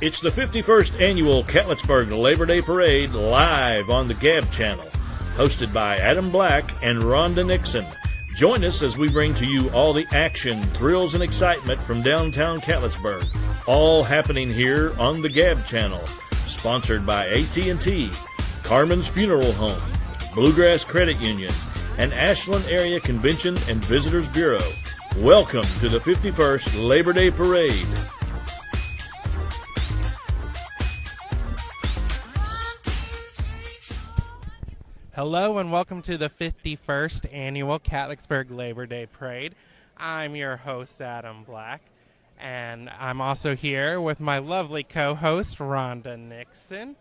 It's the 51st annual Catlettsburg Labor Day Parade live on the Gab channel, hosted by Adam Black and Rhonda Nixon. Join us as we bring to you all the action, thrills, and excitement from downtown Catlettsburg, all happening here on the Gab channel. Sponsored by AT&T, Carmen's Funeral Home, Bluegrass Credit Union, and Ashland Area Convention and Visitors Bureau. Welcome to the 51st Labor Day Parade. Hello and welcome to the 51st Annual Catlettsburg Labor Day Parade. I'm your host, Adam Black, and I'm also here with my lovely co-host, Rhonda Nixon.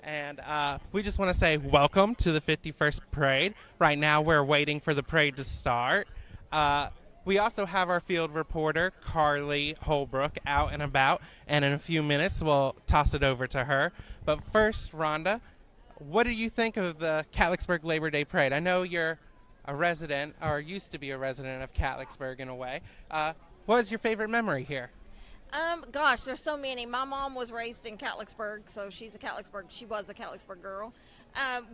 And we just want to say welcome to the 51st Parade. Right now we're waiting for the parade to start. We also have our field reporter, Carly Holbrook, out and about, and in a few minutes we'll toss it over to her. But first, Rhonda, what do you think of the Catlettsburg Labor Day Parade? I know you're a resident, or used to be a resident of Catlettsburg in a way. What is your favorite memory here? Gosh, there's so many. My mom was raised in Catlettsburg, so she was a Catlettsburg girl.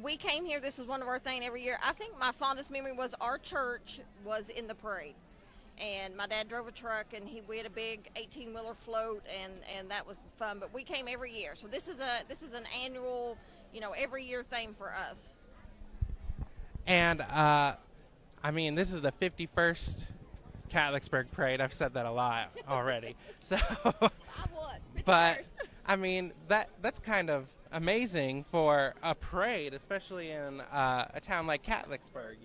We came here, this was one of our things every year. I think my fondest memory was our church was in the parade. And my dad drove a truck, and we had a big 18-wheeler float, and that was fun. But we came every year, so this is an annual, every year thing for us. And this is the 51st Catlettsburg Parade. I've said that a lot already. So, but that's kind of amazing for a parade, especially in a town like Catlettsburg.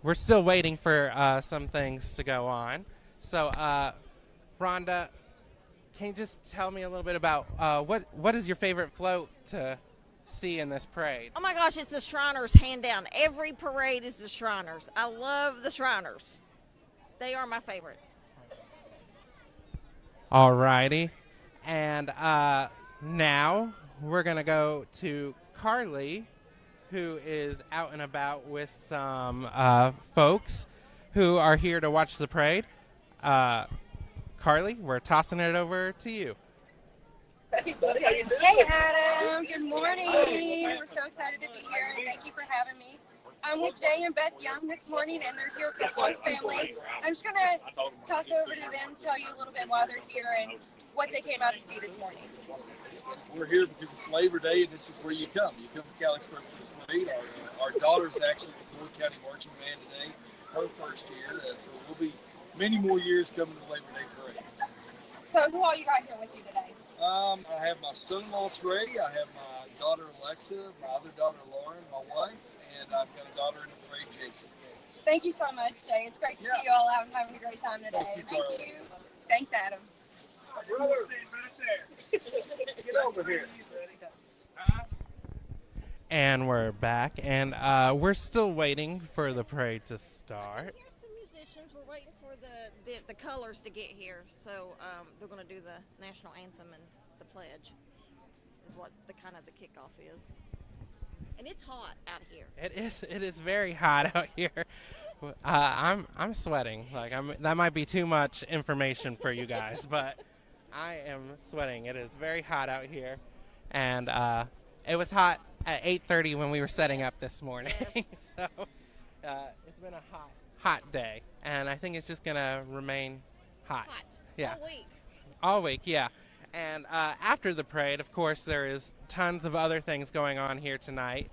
We're still waiting for some things to go on. So, Rhonda, can you just tell me a little bit about what is your favorite float to see in this parade? Oh my gosh, it's the Shriners, hand down. Every parade is the Shriners. I love the Shriners. They are my favorite. All righty. And now we're going to go to Carly, who is out and about with some folks who are here to watch the parade. Carly, we're tossing it over to you. Hey, buddy, how you doing? Hey, Adam. Good morning. We're so excited to be here, and thank you for having me. I'm with Jay and Beth Young this morning, and they're here with the whole family. I'm just going to toss it over to them, tell you a little bit why they're here and what they came out to see this morning. We're here because it's Labor Day, and this is where you come. You come to Catlettsburg for the parade. Our daughter's actually the Floyd County Marching Band today, her first year. So we'll be many more years coming to the Labor Day parade. So who all you got here with you today? I have my son-in-law Trey, I have my daughter Alexa, my other daughter Lauren, my wife, and I've got a daughter in the parade, Jason. Thank you so much, Jay. It's great to see you all out and having a great time today. Thank you. Thanks, Adam. Brother, right there. Get over here. And we're back, and we're still waiting for the parade to start. Here's some musicians. We're waiting for the colors to get here, so they're going to do the national anthem and the pledge is what the kickoff is. And it's hot out here. It is very hot out here. I'm sweating. That might be too much information for you guys, but I am sweating. It is very hot out here, and it was hot at 8:30 when we were setting up this morning. So it's been a hot day, and I think it's just gonna remain hot. Yeah. All week, yeah. And after the parade, of course, there is tons of other things going on here tonight.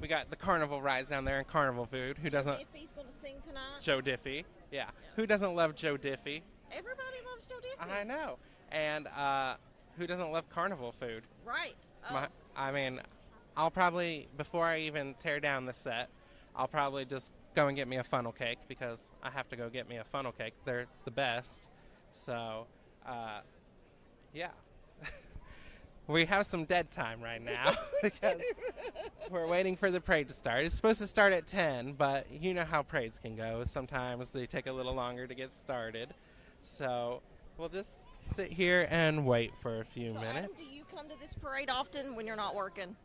We got the carnival rides down there and carnival food. Who doesn't? Joe Diffie's going to sing tonight. Joe Diffie, yeah. Who doesn't love Joe Diffie? Everybody loves Joe Diffie. I know. And who doesn't love carnival food? Right. I'll probably, before I even tear down the set, I'll probably just go and get me a funnel cake because I have to go get me a funnel cake. They're the best. So, yeah. We have some dead time right now because we're waiting for the parade to start. It's supposed to start at 10, but you know how parades can go. Sometimes they take a little longer to get started. So we'll just sit here and wait for a few minutes. Adam, do you come to this parade often when you're not working?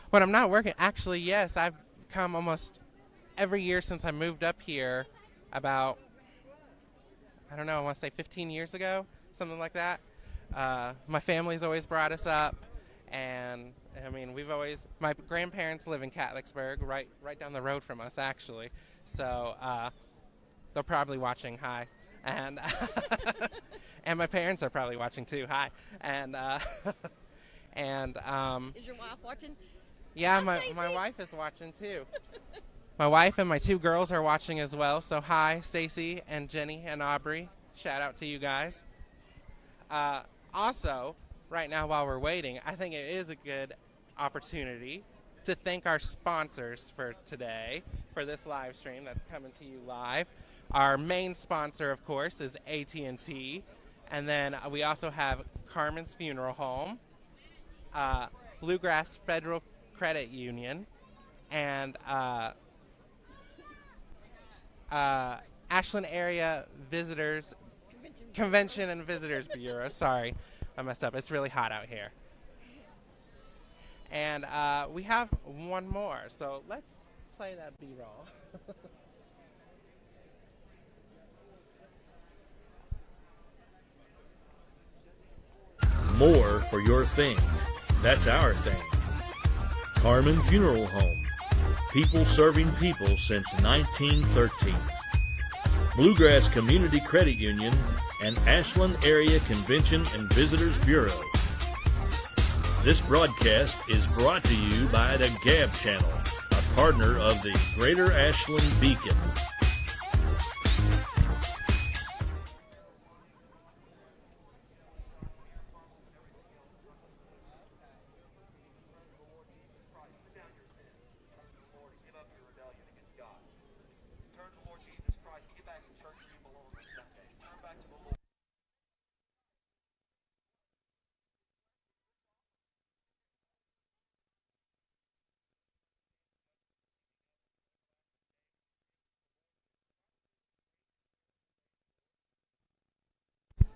When I'm not working, actually, yes. I've come almost every year since I moved up here about, I want to say 15 years ago. something like that. My family's always brought us up, and I mean, my grandparents live in Catlettsburg, right down the road from us, actually. So they're probably watching. Hi, and and my parents are probably watching too. Hi, and and Is your wife watching? yeah, Hi, my Stacy. wife is watching too. My wife and my 2 girls are watching as well. So hi, Stacy and Jenny and Aubrey. Shout out to you guys. Also, right now while we're waiting, I think it is a good opportunity to thank our sponsors for today, for this live stream that's coming to you live. Our main sponsor, of course, is AT&T, and then we also have Carmen's Funeral Home, Bluegrass Federal Credit Union, and Ashland Area Convention and Visitors Bureau. Sorry, I messed up. It's really hot out here. And we have one more, so let's play that B-roll. More for your thing. That's our thing. Carmen Funeral Home. People serving people since 1913. Bluegrass Community Credit Union and Ashland Area Convention and Visitors Bureau. This broadcast is brought to you by the Gab Channel, a partner of the Greater Ashland Beacon.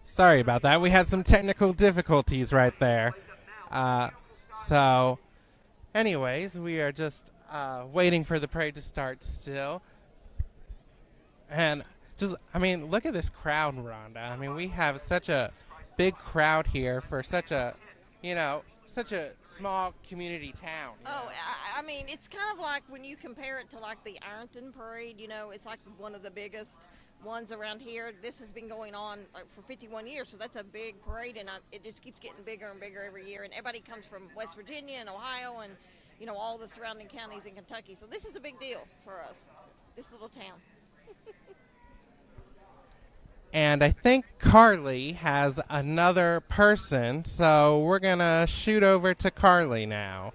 Sorry about that. We had some technical difficulties right there. So, anyways, we are just waiting for the parade to start still. And look at this crowd, Rhonda. I mean, we have such a big crowd here for such a small community town. Oh, I mean, it's kind of like when you compare it to like the Ironton Parade, it's like one of the biggest ones around here. This has been going on like for 51 years, so that's a big parade, and it just keeps getting bigger and bigger every year. And everybody comes from West Virginia and Ohio and, all the surrounding counties in Kentucky. So this is a big deal for us, this little town. And I think Carly has another person, so we're going to shoot over to Carly now.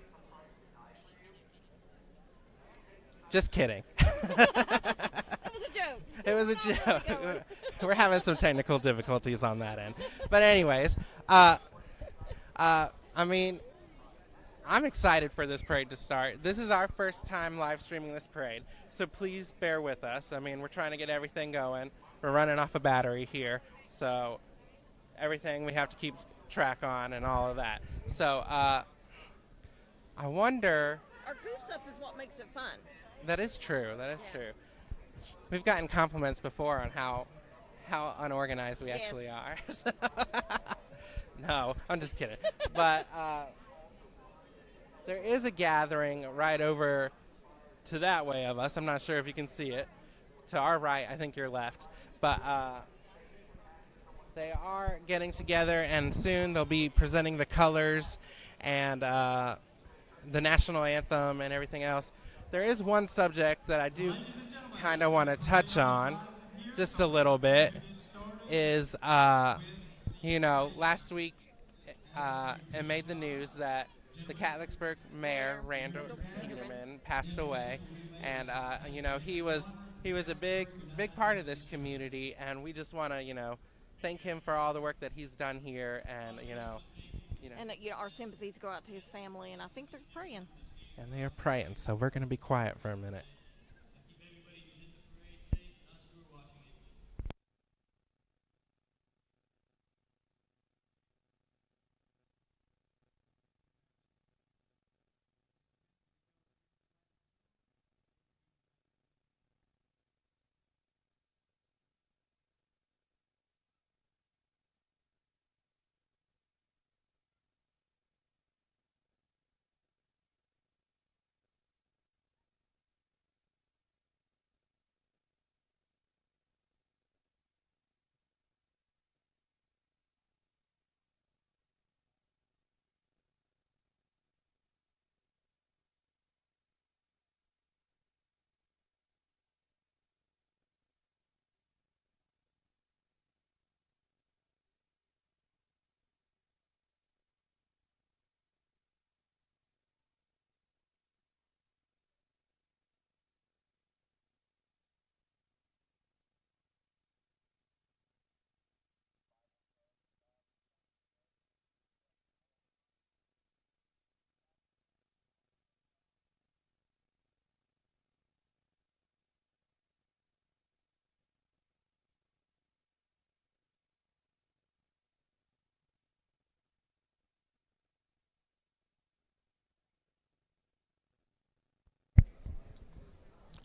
Just kidding. That was a joke. It was a joke. We're having some technical difficulties on that end. But anyways, I mean, I'm excited for this parade to start. This is our first time live streaming this parade, so please bear with us. I mean, we're trying to get everything going. We're running off a battery here, so everything we have to keep track on and all of that. So I wonder... Our goose up is what makes it fun. That is true. That is true. We've gotten compliments before on how unorganized we actually are. No, I'm just kidding. But there is a gathering right over to that way of us. I'm not sure if you can see it. To our right, I think your left. But they are getting together, and soon they'll be presenting the colors and the national anthem and everything else. There is one subject that I do kind of want to touch on just a little bit is, last week it made the news that the Catlettsburg mayor, Randall Peterman, passed away. And, he was a big part of this community, and we just want to, thank him for all the work that he's done here, and, And our sympathies go out to his family, and I think they're praying. And they are praying, so we're going to be quiet for a minute.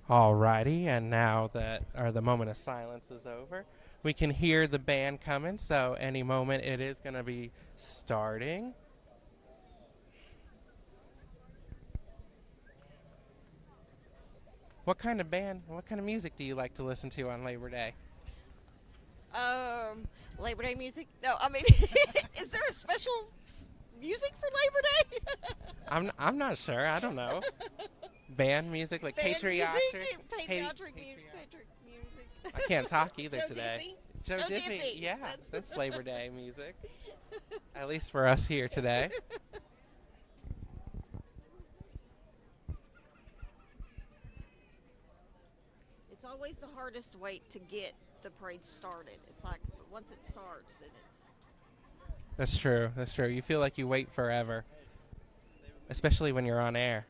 Alrighty, and now that the moment of silence is over, we can hear the band coming. So any moment it is going to be starting. What kind of music do you like to listen to on Labor Day? Labor Day music? No, I mean, is there a special music for Labor Day? I'm not sure. I don't know. Band music, like Band patriotic patriotic music. I can't talk either Joe today. Diffie? Joe Joe Diffie, Diffie. yeah, that's Labor Day music. At least for us here today. It's always the hardest wait to get the parade started. It's like once it starts, then it's. That's true. That's true. You feel like you wait forever, especially when you're on air.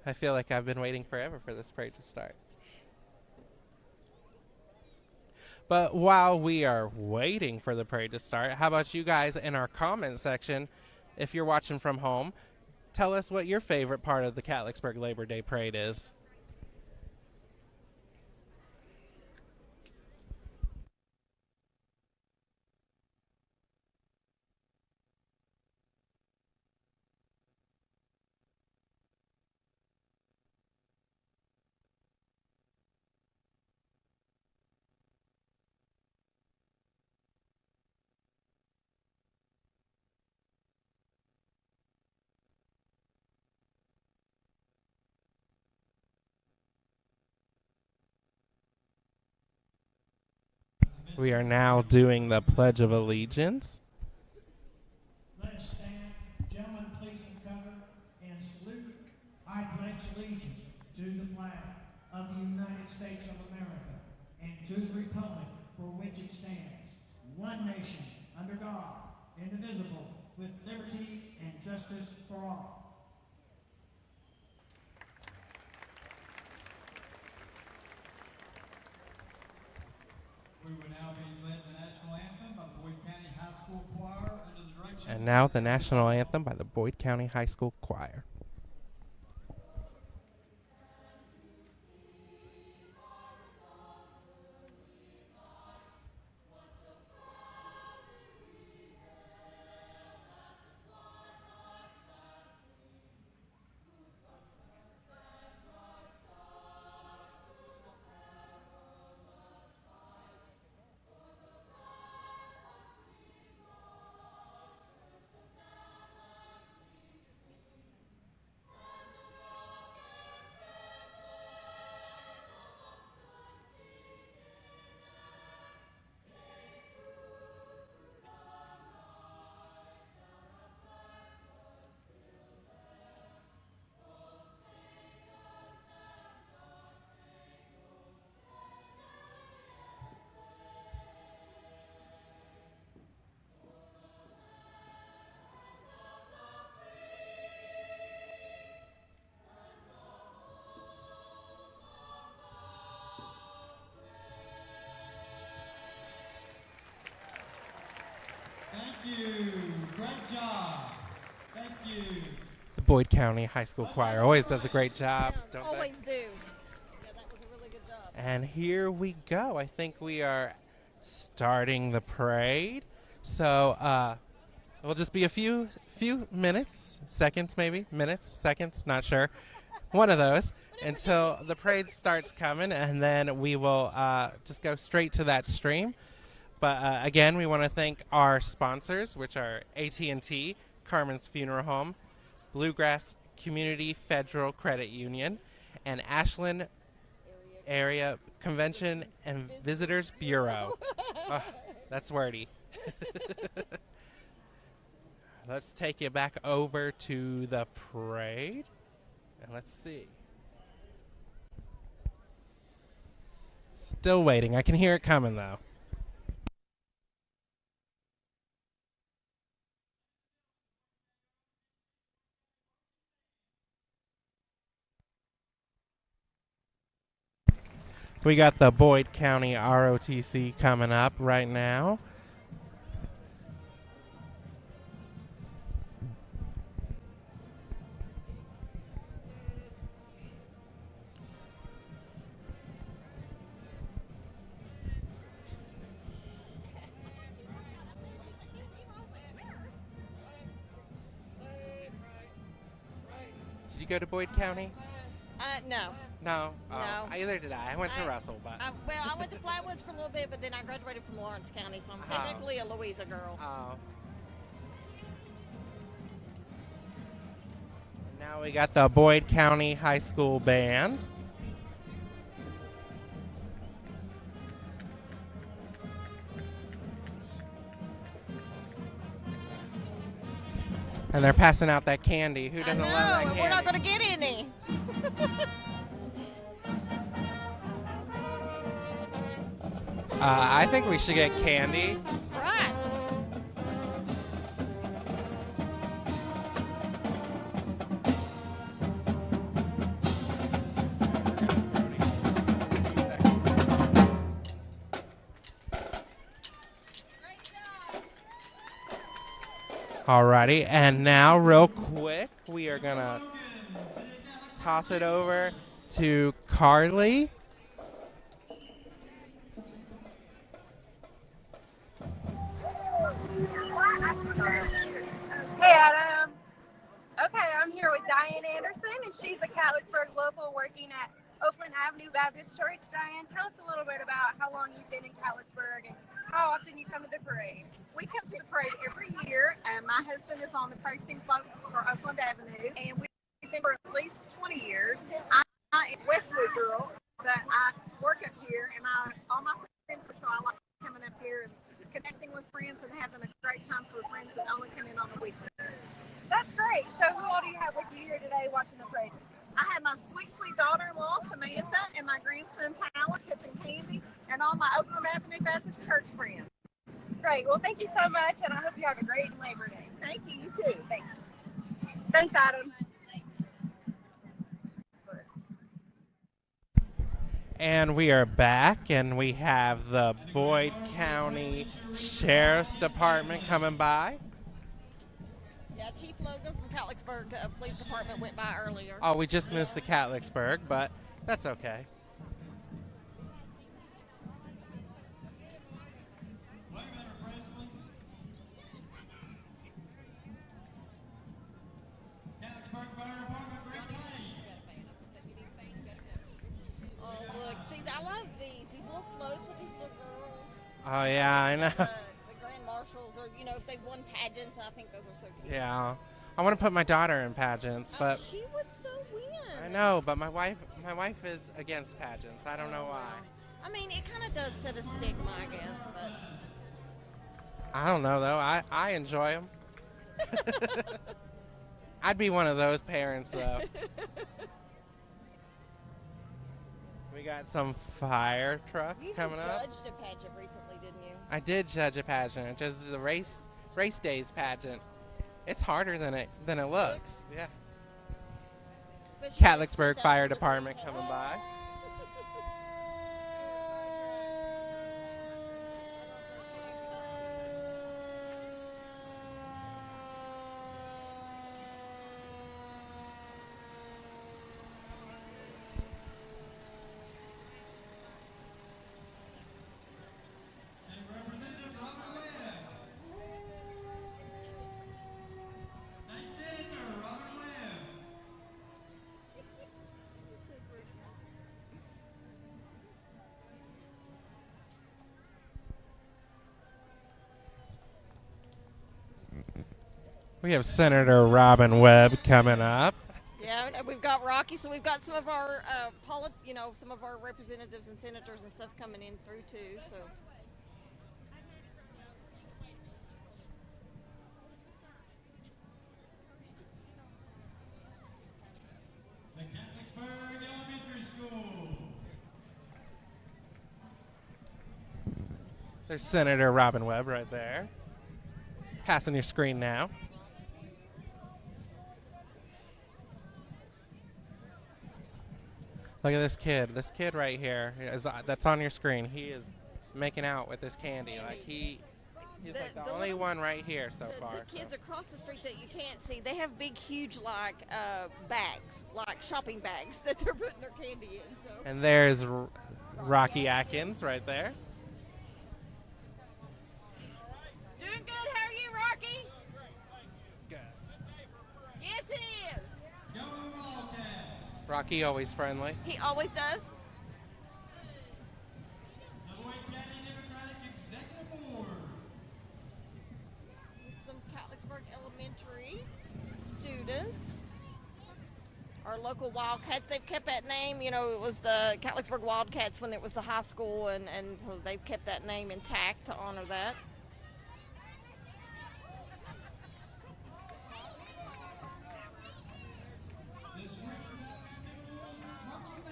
I feel like I've been waiting forever for this parade to start. But while we are waiting for the parade to start, how about you guys in our comment section, if you're watching from home, tell us what your favorite part of the Catlettsburg Labor Day Parade is. We are now doing the Pledge of Allegiance. Let us stand. Gentlemen, please uncover and salute. I pledge allegiance to the flag of the United States of America and to the republic for which it stands, one nation, under God, indivisible, with liberty and justice for all. We will now be led the national anthem by the Boyd County High School Choir under the direction. And now the national anthem by the Boyd County High School Choir. Thank you. Great job. Thank you. The Boyd County High School Choir always does a great job, don't Always they? do. Yeah, that was a really good job. And here we go. I think we are starting the parade. So it'll just be a few minutes, seconds maybe, minutes, seconds, not sure. One of those until the parade starts coming, and then we will just go straight to that stream. But again, we want to thank our sponsors, which are AT&T, Carmen's Funeral Home, Bluegrass Community Federal Credit Union, and Ashland Area Convention and Visitors Bureau. Oh, that's wordy. Let's take you back over to the parade. And let's see. Still waiting. I can hear it coming, though. We got the Boyd County ROTC coming up right now. go to Boyd County? No. No. Oh, No. Either did I. I went to Russell, but. Well, I went to Flatwoods for a little bit, but then I graduated from Lawrence County, so I'm technically a Louisa girl. Oh. Now we got the Boyd County High School Band. And they're passing out that candy. Who doesn't love that candy? We're not going to get any. I think we should get candy. Right. Alrighty, and now real quick, we are gonna toss it over to Carly. Hey, Adam. Okay, I'm here with Diane Anderson, and she's a Catlettsburg local working at Oakland Avenue Baptist Church. Diane, tell us a little bit about how long you've been in Catlettsburg and how often you come to the parade. We come to the parade every year, and my husband is on the posting float for Oakland Avenue, and we've been for at least 20 years. I'm a Westwood girl, but I work up here, and all my friends, so I like coming up here and connecting with friends and having a great time for friends that only come in on the weekend. That's great. So who all do you have with you here today watching the parade? I have my sweet, sweet daughter-in-law, Samantha, and my grandson, Tyler, catching candy, and all my Oakland Avenue Baptist Church friends. Great. Well, thank you so much, and I hope you have a great Labor Day. Thank you. You too. Thanks. Thanks, Adam. And we are back, and we have the Boyd County Sheriff's Department coming by. Yeah, Chief Logan from Catlettsburg Police Department went by earlier. Oh, we just missed the Catlettsburg, but that's okay. Oh, look. See, I love these little floats with these little girls. Oh, yeah, I know. The grand marshals, or, if they've won pageants, I think those are so cute. Yeah. I want to put my daughter in pageants, but She would so win. I know, but my wife is against pageants. I don't know why. I mean, it kind of does set a stigma, I guess, but... I don't know, though. I enjoy them. I'd be one of those parents, though. We got some fire trucks coming up. You judged a pageant recently, didn't you? I did judge a pageant, just a race days pageant. It's harder than it looks. Yeah. Especially Catlettsburg with Fire the Department police. coming by. We have Senator Robin Webb coming up. Yeah, and we've got Rocky, so we've got some of our, some of our representatives and senators and stuff coming in through too. So. The Catlettsburg Elementary School. There's Senator Robin Webb right there. Passing your screen now. Look at this kid. This kid right here that's on your screen. He is making out with this candy. Like he's like the only one right here so far. The kids across the street that you can't see, they have big, huge, bags, like shopping bags that they're putting their candy in. So. And there's Rocky Atkins right there. Doing good. How are you, Rocky? Good. Yes, it is. Go Rocky! Rocky, always friendly. He always does. The Boyd County Democratic Executive Board. Some Catlettsburg Elementary students. Our local Wildcats, they've kept that name. You know, it was the Catlettsburg Wildcats when it was the high school, and so they've kept that name intact to honor that. This week marching band.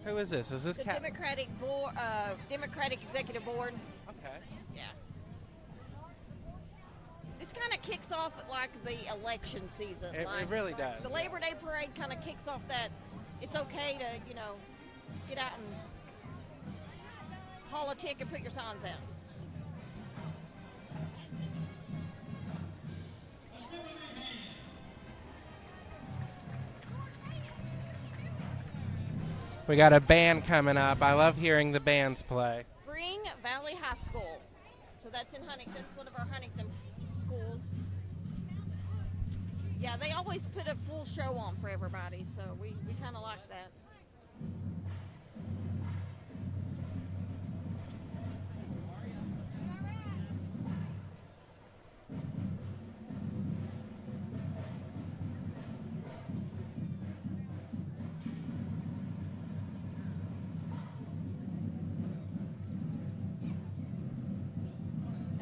Who is this? Is this The Democratic board, Democratic Executive Board. Okay. Yeah. This kind of kicks off like the election season. It really does. The Labor Day parade kind of kicks off that it's okay to, you know, get out and politic and put your signs out. We got a band coming up. I love hearing the bands play. Spring Valley High School. So that's in Huntington. It's one of our Huntington schools. Yeah, they always put a full show on for everybody, so we kind of like that.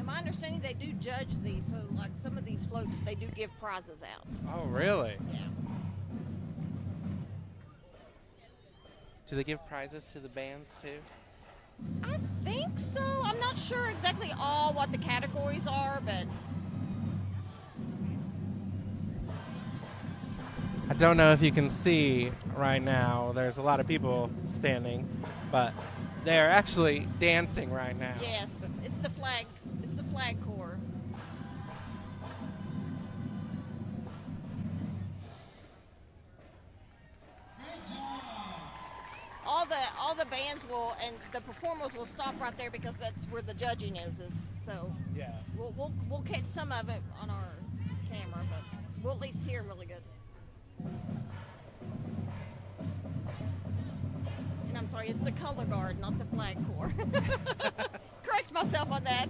My understanding they do judge these, so like some of these floats they do give prizes out. Oh, really? Yeah. Do they give prizes to the bands too? I think so. I'm not sure exactly all what the categories are, but I don't know if you can see right now. There's a lot of people standing, but they're actually dancing right now. yes, it's the flag corps. All the bands will and the performers will stop right there because that's where the judging is so Yeah. we'll catch some of it on our camera, but we'll at least hear them really good. And I'm sorry, it's the color guard, not the flag corps. Correct myself on that.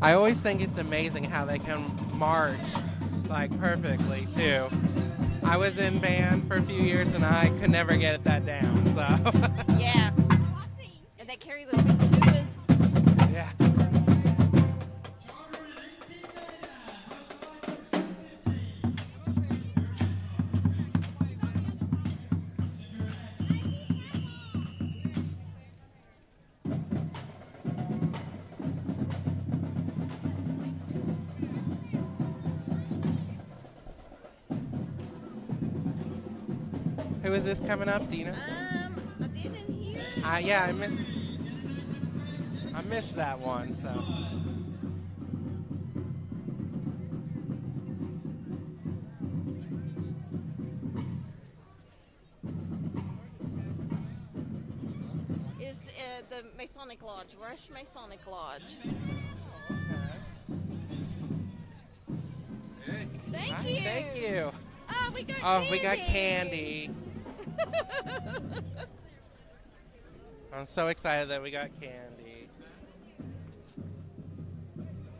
I always think it's amazing how they can march like perfectly too. I was in band for a few years and I could never get that down. So Yeah. And they carry those big tubas. yeah. Who is this coming up, Dina? I didn't hear. Yeah, I missed that one. So Is the Masonic Lodge, Rush Masonic Lodge. Thank Hi, you. thank you. Oh, we got Oh, candy. we got candy. I'm so excited that we got candy.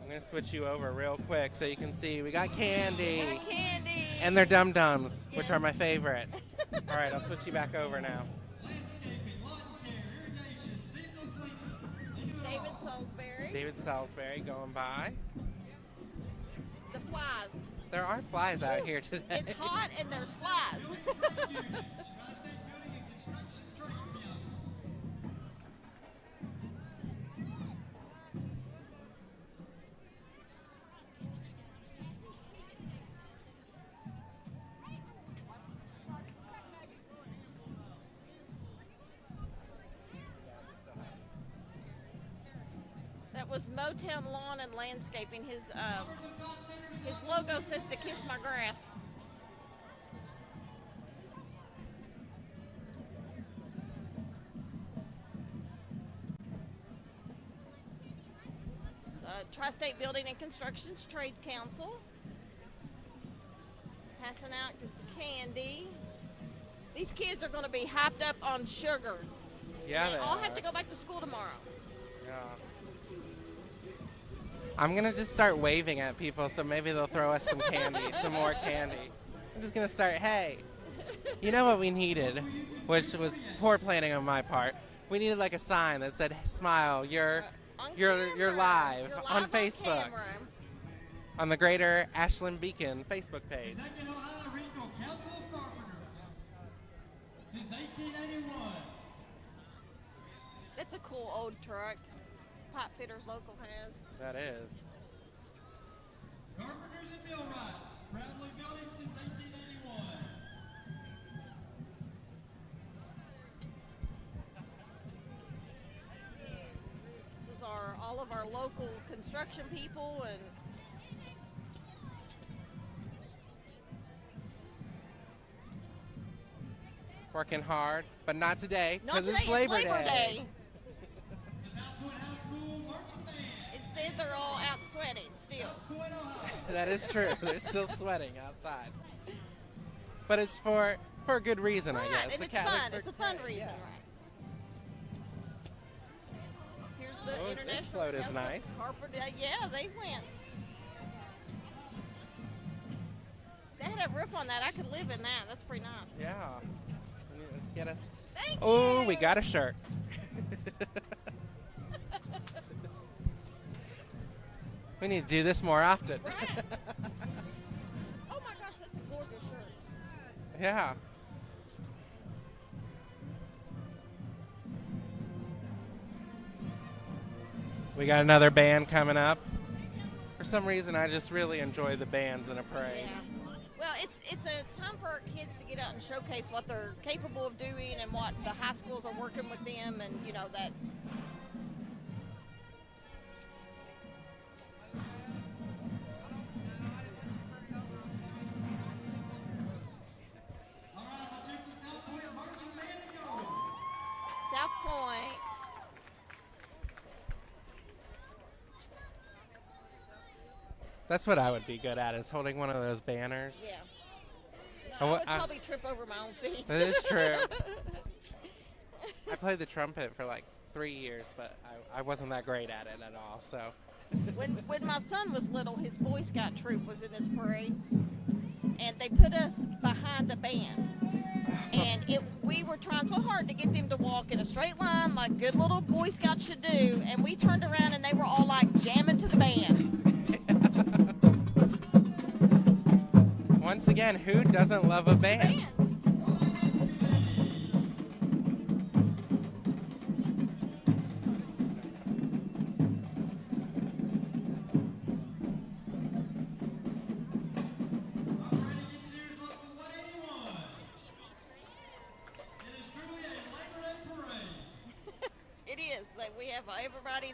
I'm going to switch you over real quick so you can see we got candy. We got candy. And they're dum-dums, which Yes. are my favorite. All right, I'll switch you back over now. Landscaping, lawn care, irrigation, seasonal cleaning. David Salisbury. David Salisbury going by. The flies. There are flies out here today. It's hot and there's flies. Tri-State Building and Construction Trade Council. That was Motown Lawn and Landscaping. His logo says to kiss my grass. Tri-State Building and Construction's Trade Council. Passing out candy. These kids are going to be hyped up on sugar. Yeah, they they all are. have to go back to school tomorrow. Yeah. I'm going to just start waving at people, so maybe they'll throw us some candy, some more candy. I'm just going to start, hey, you know what we needed, which was poor planning on my part. We needed like a sign that said, smile, you're live You're live on Facebook. camera. On the Greater Ashland Beacon Facebook page. Kentucky and Ohio Regional Council of Carpenters since 1881. That's a cool old truck. Pipe Fitters Local has. That is. Carpenters and millwrights, proudly building since 1881. This is all of our local construction people and Working hard, but not today, not because today, it's Labor Day. The South Point High School Marching Band. Instead, they're all out sweating still. South Point, Ohio. That is true. They're still sweating outside. But it's for a good reason, I Right, guess. and The it's fun. Catlettsburg It's a fun Parade, reason, yeah. right? Here's the Oh, this International float is Council of nice. Carpenter. Yeah, they went. They had a roof on that. I could live in that. That's pretty nice. Yeah. Let's get us. Thank Oh, you. we got a shirt. We need to do this more often. Right. Oh my gosh, that's a gorgeous shirt. Yeah. We got another band coming up. For some reason, I just really enjoy the bands in a parade. Yeah. Well, it's a time for our kids to get out and showcase what they're capable of doing and what the high schools are working with them, and you know that. All right, let's hear the South Point Marching Band to go. South Point. That's what I would be good at, is holding one of those banners. Yeah. Oh, No, I what- would probably trip over my own feet. That is true. I played the trumpet for like 3 years, but I wasn't that great at it at all. So When my son was little, his Boy Scout troop was in this parade, and they put us behind a band. And we were trying so hard to get them to walk in a straight line like good little Boy Scouts should do, and we turned around and they were all like jamming to the band. once again, who doesn't love a band? Bands. Operating Engineers Local 181. It is truly a Labor Day parade. It is. Like we have everybody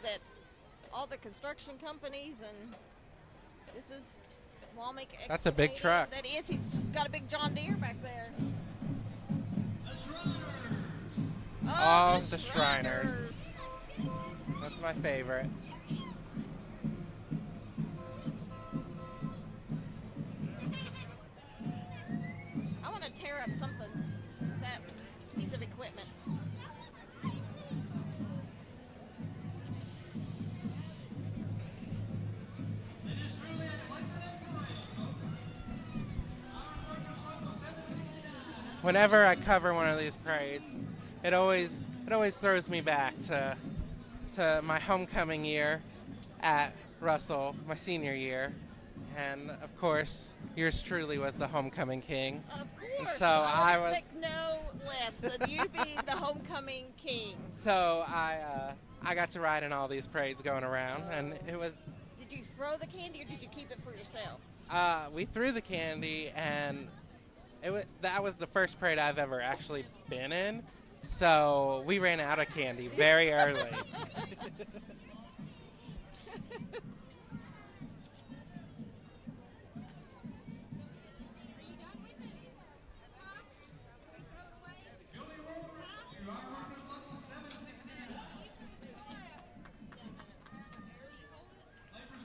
all the construction companies, and this is Walmick. That's a big Excavating. truck. That is. He's just got a big John Deere back there. The Shriners. Oh, the Shriners. That's my favorite. I want to tear up something. That piece of equipment. It is truly a Labor Day parade, folks. Our Workers Local 769. Whenever I cover one of these parades, it always throws me back to my homecoming year at Russell, my senior year, and of course, yours truly was the homecoming king. Of course. So I I would was- expect no less than you be the homecoming king. So I got to ride in all these parades going around, and it was Did you throw the candy or did you keep it for yourself? we threw the candy, and that was the first parade I've ever actually been in. So we ran out of candy very early. Julie Walker, you are Workers Local 769. Labor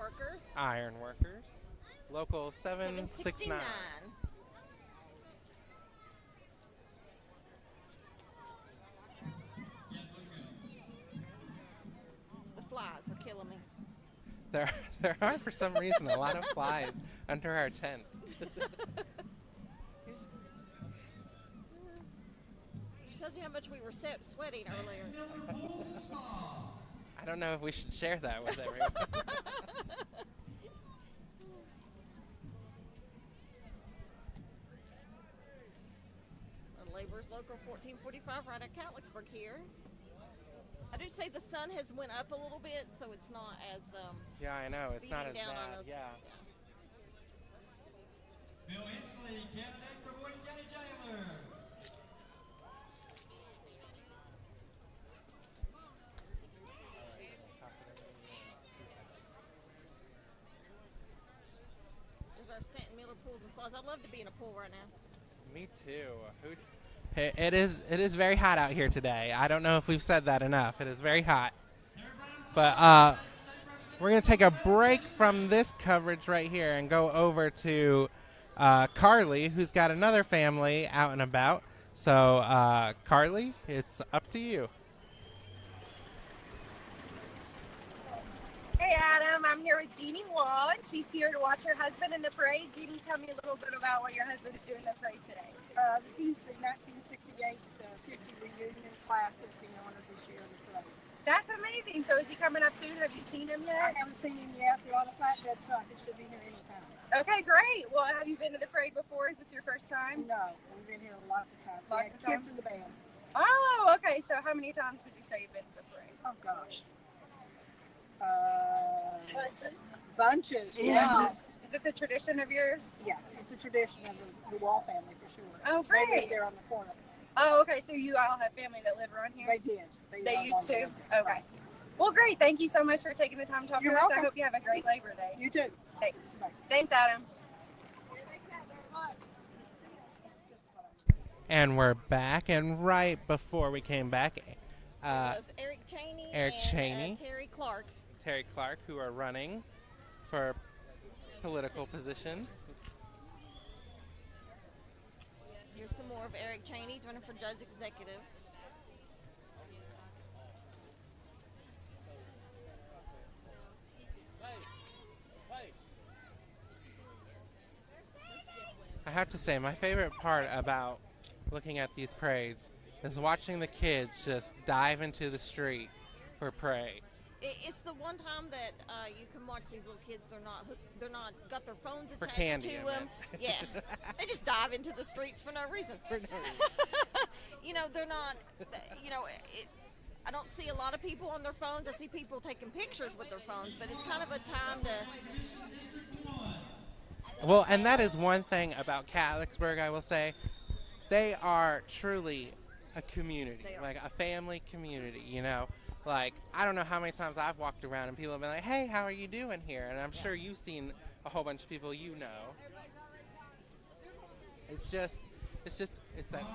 Ironworkers. Ironworkers. Local 769. The flies are killing me. There are, for some reason, a lot of flies under our tent. Tells you how much we were sweating earlier. I don't know if we should share that with everyone. Laborers Local 1445 right at Catlettsburg here. I did say the sun has went up a little bit, so it's not as yeah, I know. It's not as down bad. on us. Yeah. Bill Inslee, candidate for Boyd County Jailer. There's our Stanton Miller pools and spas. I'd love to be in a pool right now. Me too. It is very hot out here today. I don't know if we've said that enough. It is very hot. But we're going to take a break from this coverage right here and go over to Carly, who's got another family out and about. So, Carly, it's up to you. Hey Adam, I'm here with Jeannie Wall, and she's here to watch her husband in the parade. Jeannie, tell me a little bit about what your husband's doing in the parade today. He's the 1968 50 reunion class that's being honored this year in the parade. That's amazing. So is he coming up soon? Have you seen him I yet? haven't seen him yet. They're on a flatbed truck. It should be here anytime. Okay, great. Well, have you been to the parade before? Is this your first time? No, we've been here lots of times. Lots We had of kids times? in the band. Oh, okay. So how many times would you say you've been to the parade? Oh, gosh. Bunches. Yeah. Bunches. Is this a tradition of yours? Yeah, it's a tradition of the Wall family for sure. Oh, They great. live there on the corner. Oh, okay. So you all have family that live around here? They did. They used to? Okay. Well, great. Thank you so much for taking the time to talk You're to us. welcome. I hope you have a great Labor Day. You too. Thanks. Bye. Thanks, Adam. And we're back. And right before we came back, It was Eric Cheney Eric and Cheney. Terry Clark. Terry Clark, who are running for political positions. Here's some more of Eric Cheney. He's running for Judge Executive. I have to say, my favorite part about looking at these parades is watching the kids just dive into the street for parade. It's the one time that you can watch these little kids. They're not got their phones For attached candy, to I them. meant. Yeah, they just dive into the streets for no reason. You know, they're not. You know, I don't see a lot of people on their phones. I see people taking pictures with their phones, but it's kind of a time to. Well, and that is one thing about Catlettsburg, I will say. They are truly a community, They are. like a family community, you know. Like, I don't know how many times I've walked around and people have been like, hey, how are you doing here? And I'm sure you've seen a whole bunch of people you know. It's that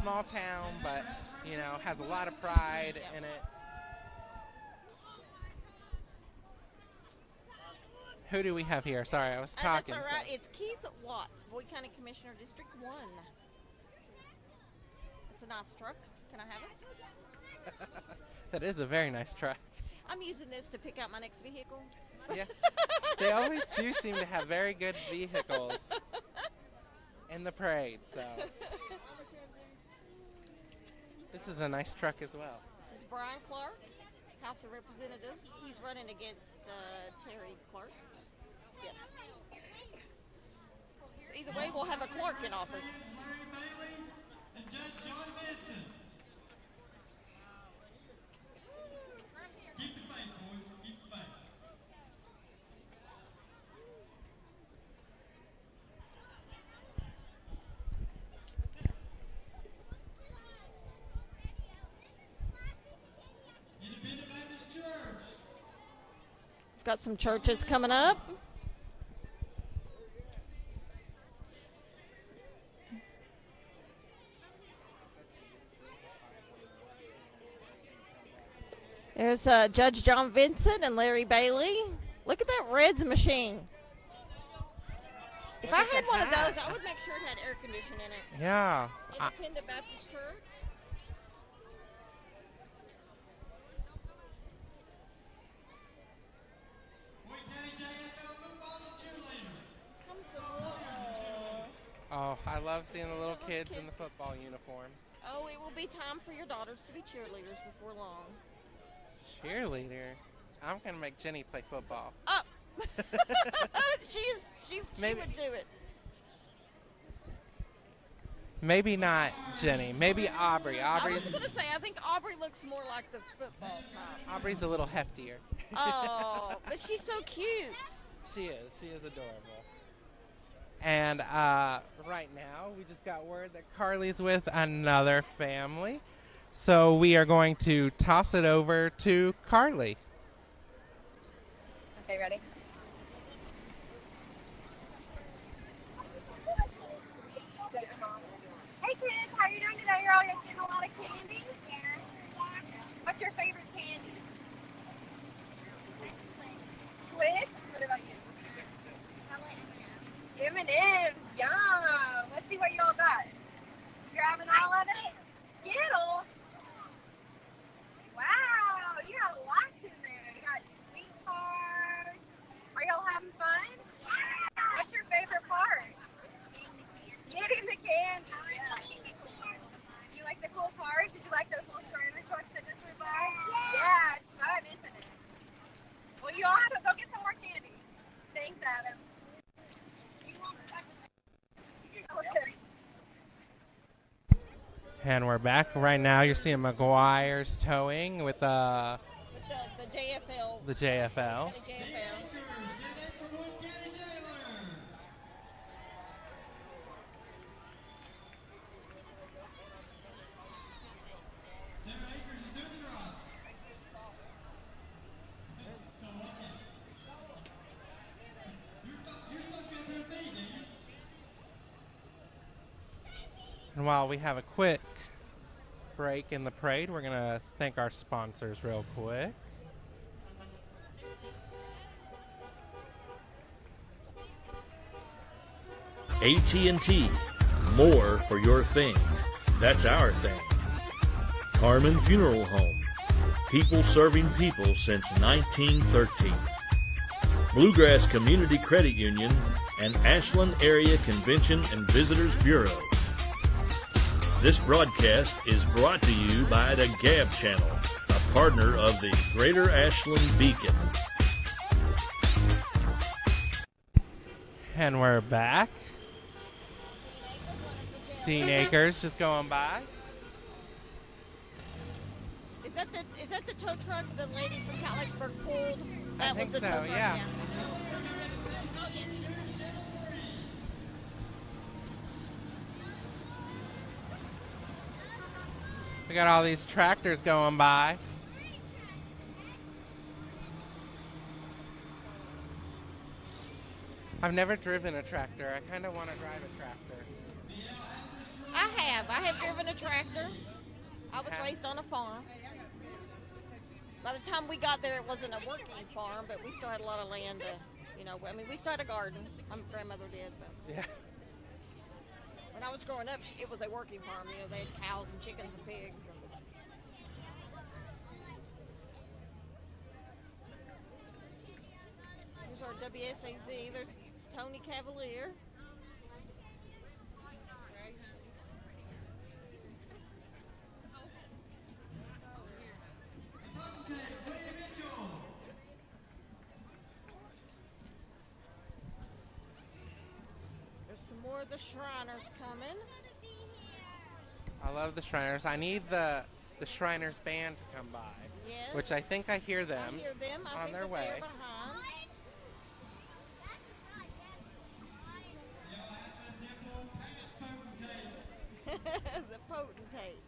small town, but, you know, has a lot of pride in it. Who do we have here? Sorry, I was talking. That's all right. so- It's Keith Watts, Boyd County Commissioner, District 1. It's a nice truck. Can I have it? That is a very nice truck. I'm using this to pick out my next vehicle. Yeah. They always do seem to have very good vehicles in the parade, so. This is a nice truck as well. This is Brian Clark, House of Representatives. He's running against Terry Clark. Yes. So either way, we'll have a Clark in office. Larry Bailey and Judge John Benson. Keep the faith, boys. Keep the faith. Independent Baptist Church. We've got some churches coming up. There's Judge John Vincent and Larry Bailey. Look at that Reds machine. If Look I at had the one of hat. those, I would make sure it had air conditioning in it. Yeah. Independent Baptist Church. Boyd County JFL football and cheerleader. Come some more. Oh, I love seeing the little Little kids in kids. the football uniforms. Oh, it will be time for your daughters to be cheerleaders before long. Cheerleader. I'm gonna make Jenny play football. Oh, she Maybe- would do it. Maybe not Jenny. Maybe Aubrey. I was Aubrey's gonna say, I think Aubrey looks more like the football type. Aubrey's a little heftier. Oh, but she's so cute. She is. She is adorable. And right now, we just got word that Carly's with another family. So we are going to toss it over to Carly. Okay, ready? Hey kids, how are you doing today? You're all getting a lot of candy? What's your favorite candy? Twix? What about you? M&M's, yum. Let's see what you all got. You're having all of it? Skittles? Wow, you got lots in there. You got sweet tarts. Are y'all having fun? What's your favorite part? Getting the candy. Yeah. You like the cool cars? Did you like those little trailer trucks that just went by? Yeah, it's fun, isn't it? Well, you all have to go get some more candy. Thanks, Adam. Okay. And we're back. Right now, you're seeing McGuire's towing with With the JFL. the JFL. The JFL. And while we have a quick break in the parade, we're going to thank our sponsors real quick. AT&T, more for your thing. That's our thing. Carmen Funeral Home, people serving people since 1913. Bluegrass Community Credit Union and Ashland Area Convention and Visitors Bureau. This broadcast is brought to you by the Gab Channel, a partner of the Greater Ashland Beacon. And we're back. Dean Acres just going by. Is that the tow truck the lady from Catlettsburg pulled? That I think was the so, tow truck. yeah. We got all these tractors going by. I've never driven a tractor. I kind of want to drive a tractor. I have driven a tractor. I was raised on a farm. By the time we got there, it wasn't a working farm, but we still had a lot of land to, we started a garden. My grandmother did, but Yeah. when I was growing up, it was a working farm. They had cows and chickens and pigs. Here's our WSAZ. There's Tony Cavalier. There's some more of the Shriners coming. I love the Shriners. I need the Shriners band to come by. Yes. Which I think I hear them, I hear them. I on think their that way. they're behind. The potentate.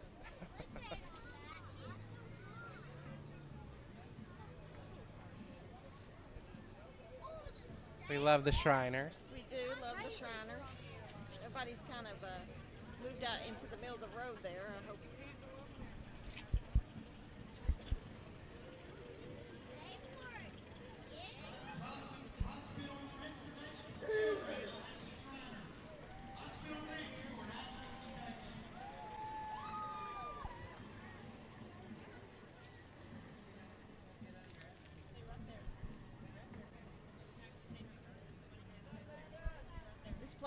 We love the Shriners. We do love the Shriners. Everybody's kind of moved out into the middle of the road there. I hope.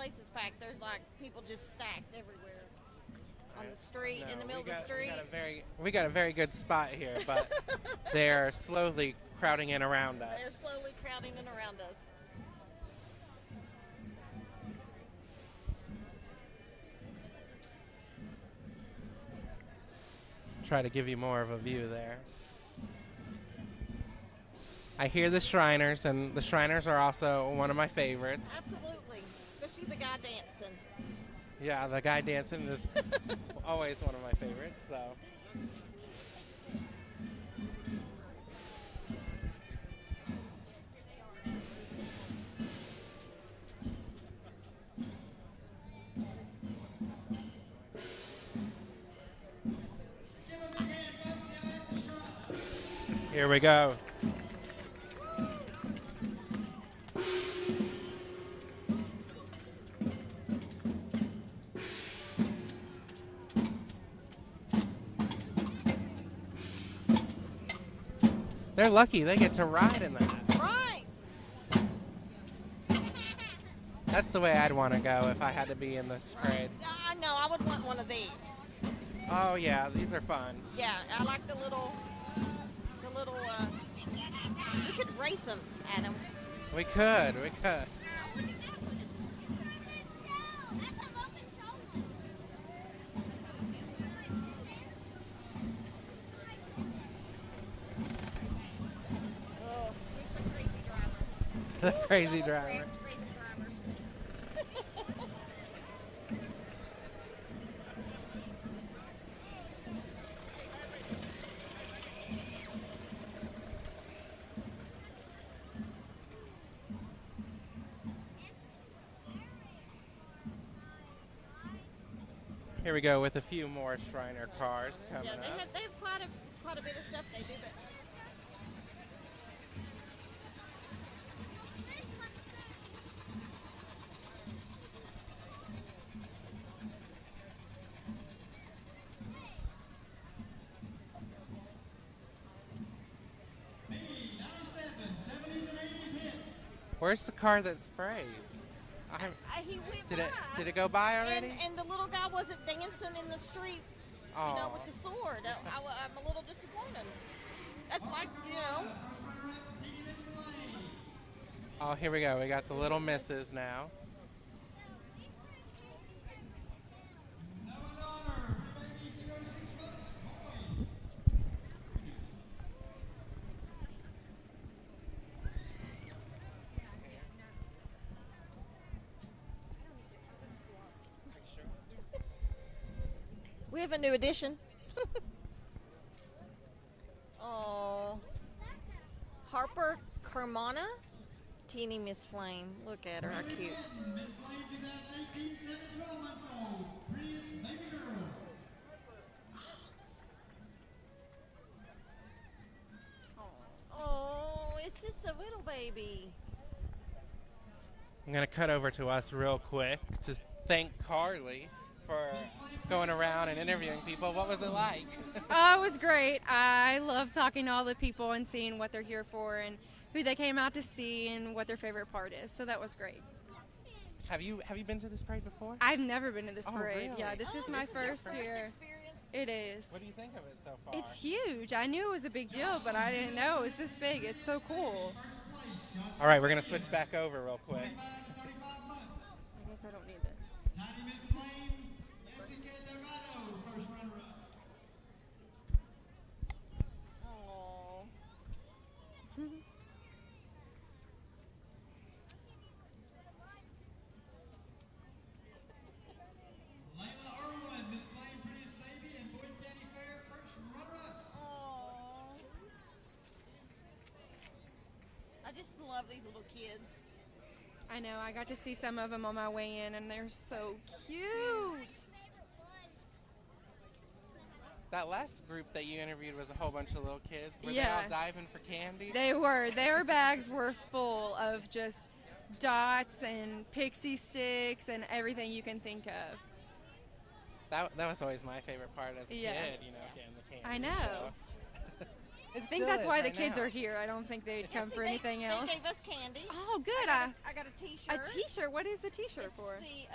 place is packed. There's like people just stacked everywhere on the street, in the middle of the street. We got a very good spot here, but they're slowly crowding in around us. They're slowly crowding in around us. Try to give you more of a view there. I hear the Shriners, and the Shriners are also one of my favorites. Absolutely, especially the guy dancing. Yeah, the guy dancing is always one of my favorites. So. Here we go. They're lucky they get to ride in that. Right. That's the way I'd want to go if I had to be in this parade. I know, I would want one of these. Oh yeah, these are fun. Yeah, I like the little, we could race them, Adam. We could. Oh, here's the crazy driver. The crazy Crazy driver. driver. Here we go with a few more Shriner cars coming Yeah, up. they have quite a bit of stuff they do, but Where's the car that sprays? he went Did by. it go by already? And the little guy wasn't dancing in the street, with the sword. I'm a little disappointed. That's like, Oh, here we go. We got the little misses now. We have a new addition. Oh, Harper Carmona, teeny Miss Flame. Look at her, how cute. Miss Flame 2018, 7-12-month-old, prettiest baby girl. Oh, it's just a little baby. I'm going to cut over to us real quick to thank Carly for going around and interviewing people. What was it like? Oh, it was great. I love talking to all the people and seeing what they're here for and who they came out to see and what their favorite part is. So that was great. Have you been to this parade before? I've never been to this parade. Really? Yeah, this is my first year. Experience? It is. What do you think of it so far? It's huge. I knew it was a big deal, but I didn't know it was this big. It's so cool. All right, we're going to switch back over real quick. I guess I don't need this. Tiny Miss Flame, Jessica Dorado, first runner-up. Oh. Layla Irwin, Miss Flame, prettiest baby, and Boyd County Fair, first runner-up. Oh. I just love these little kids. I know. I got to see some of them on my way in, and they're so cute. That last group that you interviewed was a whole bunch of little kids. Were Yeah. they all diving for candy? They were. Their bags were full of just dots and pixie sticks and everything you can think of. That was always my favorite part as a Yeah. kid, getting the candy. I know. So. I think that's why the kids are here. I don't think they'd come for anything else. They gave us candy. Oh, good. I got a T-shirt. A T-shirt. What is the T-shirt for? The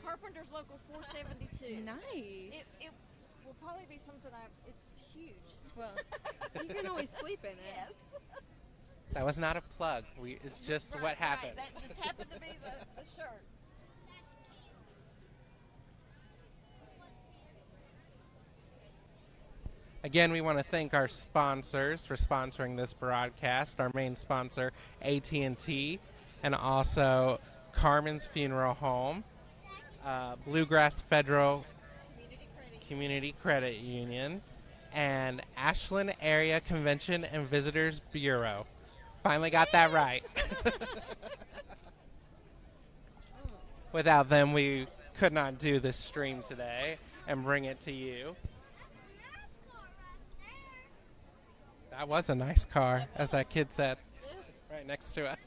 Carpenter's Local 472. Nice. It will probably be something it's huge. Well, you can always sleep in it. Yes. That was not a plug. It's just what happened. Right. That just happened to be the shirt. Again, we want to thank our sponsors for sponsoring this broadcast. Our main sponsor, AT&T, and also Carmen's Funeral Home, Bluegrass Federal Community Credit Union, and Ashland Area Convention and Visitors Bureau. Finally got that right. Without them, we could not do this stream today and bring it to you. That was a nice car, as that kid said, right next to us.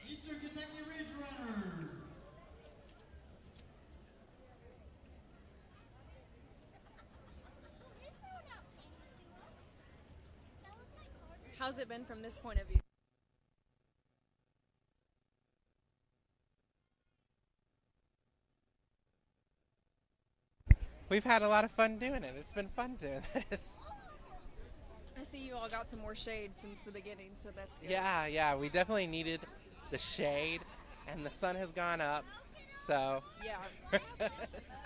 Eastern Kentucky Ridge Runner. How's it been from this point of view? We've had a lot of fun doing it. It's been fun doing this. I see you all got some more shade since the beginning, so that's good. Yeah, we definitely needed the shade, and the sun has gone up, so. Yeah.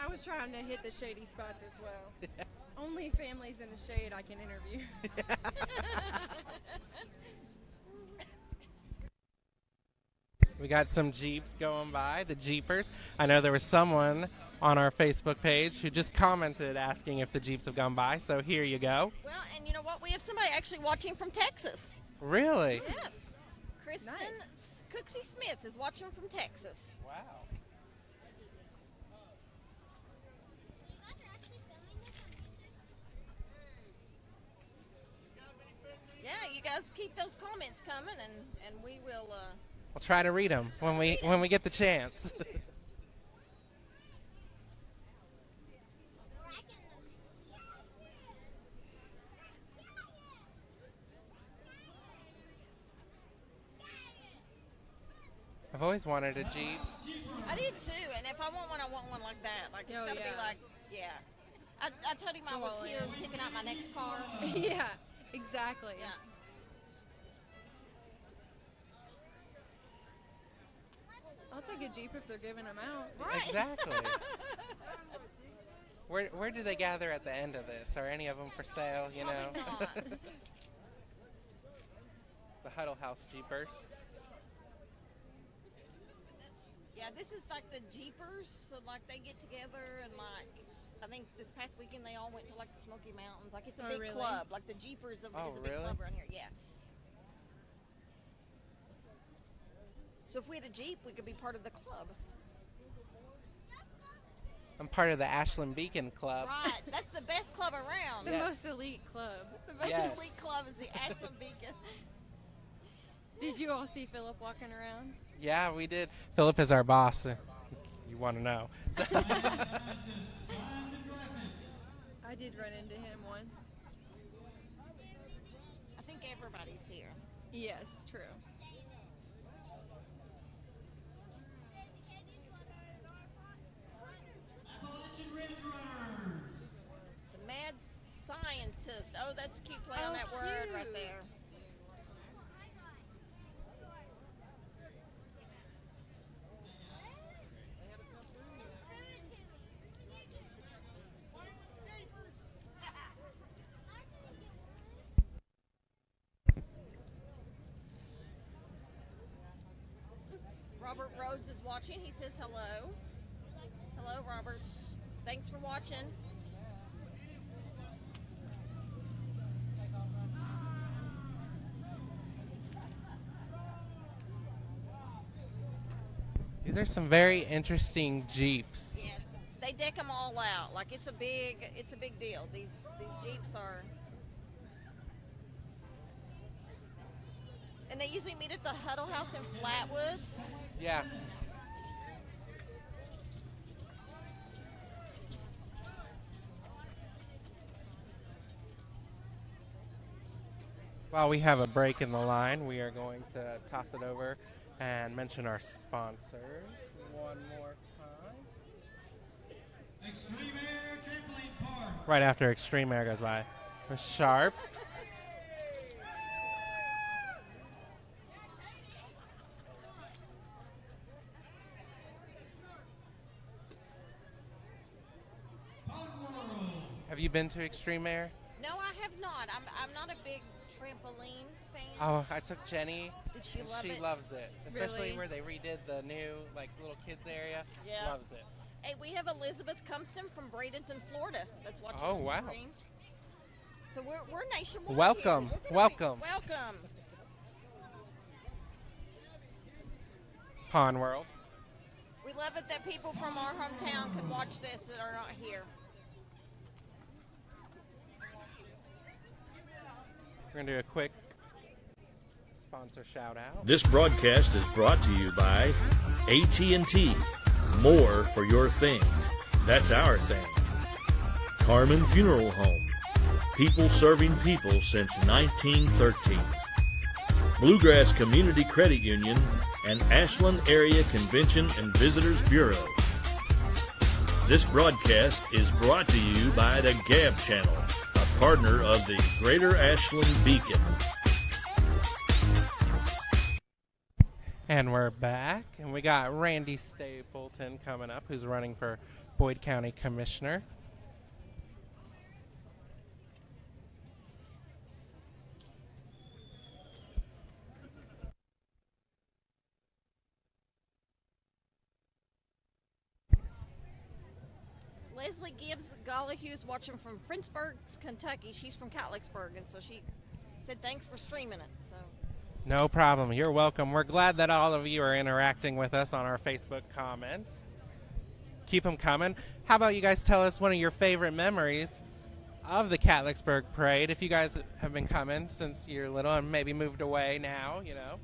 I was trying to hit the shady spots as well. Yeah. Only families in the shade I can interview. We got some Jeeps going by, the Jeepers. I know there was someone on our Facebook page who just commented asking if the Jeeps have gone by, so here you go. Well, and you know what? We have somebody actually watching from Texas. Really? Yes. Kristen Nice. Cooksey Smith is watching from Texas. Wow. Yeah, you guys keep those comments coming, and we will. We'll try to read them when we get the chance. I've always wanted a Jeep. I did too, and if I want one like that. Like it's gotta be like, yeah. I told him I was here picking out my next car. Yeah, exactly. Yeah. I'll take a Jeep if they're giving them out. Right. Exactly. Where do they gather at the end of this? Are any of them for sale, you know? Probably not. The Huddle House Jeepers. Yeah, this is like the Jeepers, so like they get together and like I think this past weekend they all went to like the Smoky Mountains. Like it's a big really? club. Like the Jeepers is a big really? club around here. Yeah. So if we had a Jeep, we could be part of the club. I'm part of the Ashland Beacon Club. Right, that's the best club around. The Yes. most elite club. The best Yes. elite club is the Ashland Beacon. Did you all see Philip walking around? Yeah, we did. Philip is our boss. You want to know. I did run into him once. I think everybody's here. Yes, true. Appalachian Ridge Runners. The mad scientist. Oh, that's a cute play on Oh, that word right cute. there. Robert Rhodes is watching. He says hello. Hello, Robert. Thanks for watching. These are some very interesting Jeeps. Yes. they deck them all out. Like it's a big deal. These Jeeps are. And they usually meet at the Huddle House in Flatwoods. Yeah. While we have a break in the line, we are going to toss it over and mention our sponsors one more time. Extreme Air Trampoline Park. Right after Extreme Air goes by. The Sharps. Have you been to Extreme Air? No, I have not. I'm not a big trampoline fan. Oh, I took Jenny. Did she and love she it? loves it. Especially Really? where they redid the new little kids area. Yeah. Loves it. Hey, we have Elizabeth Cumston from Bradenton, Florida, that's watching Oh, the wow. stream. So we're nationwide. Welcome. Here. Welcome. Welcome. Pond World. We love it that people from our hometown can watch this that are not here. We're going to do a quick sponsor shout out. This broadcast is brought to you by AT&T. More for your thing. That's our thing. Carmen Funeral Home. People serving people since 1913. Bluegrass Community Credit Union and Ashland Area Convention and Visitors Bureau. This broadcast is brought to you by the Gab Channel, a partner of the Greater Ashland Beacon. And we're back, and we got Randy Stapleton coming up, who's running for Boyd County Commissioner. Leslie Gibbs Gollihue's watching from Frenchburg, Kentucky. She's from Catlettsburg, and so she said thanks for streaming it. So. No problem. You're welcome. We're glad that all of you are interacting with us on our Facebook comments. Keep them coming. How about you guys tell us one of your favorite memories of the Catlettsburg Parade, if you guys have been coming since you're little and maybe moved away now, you know.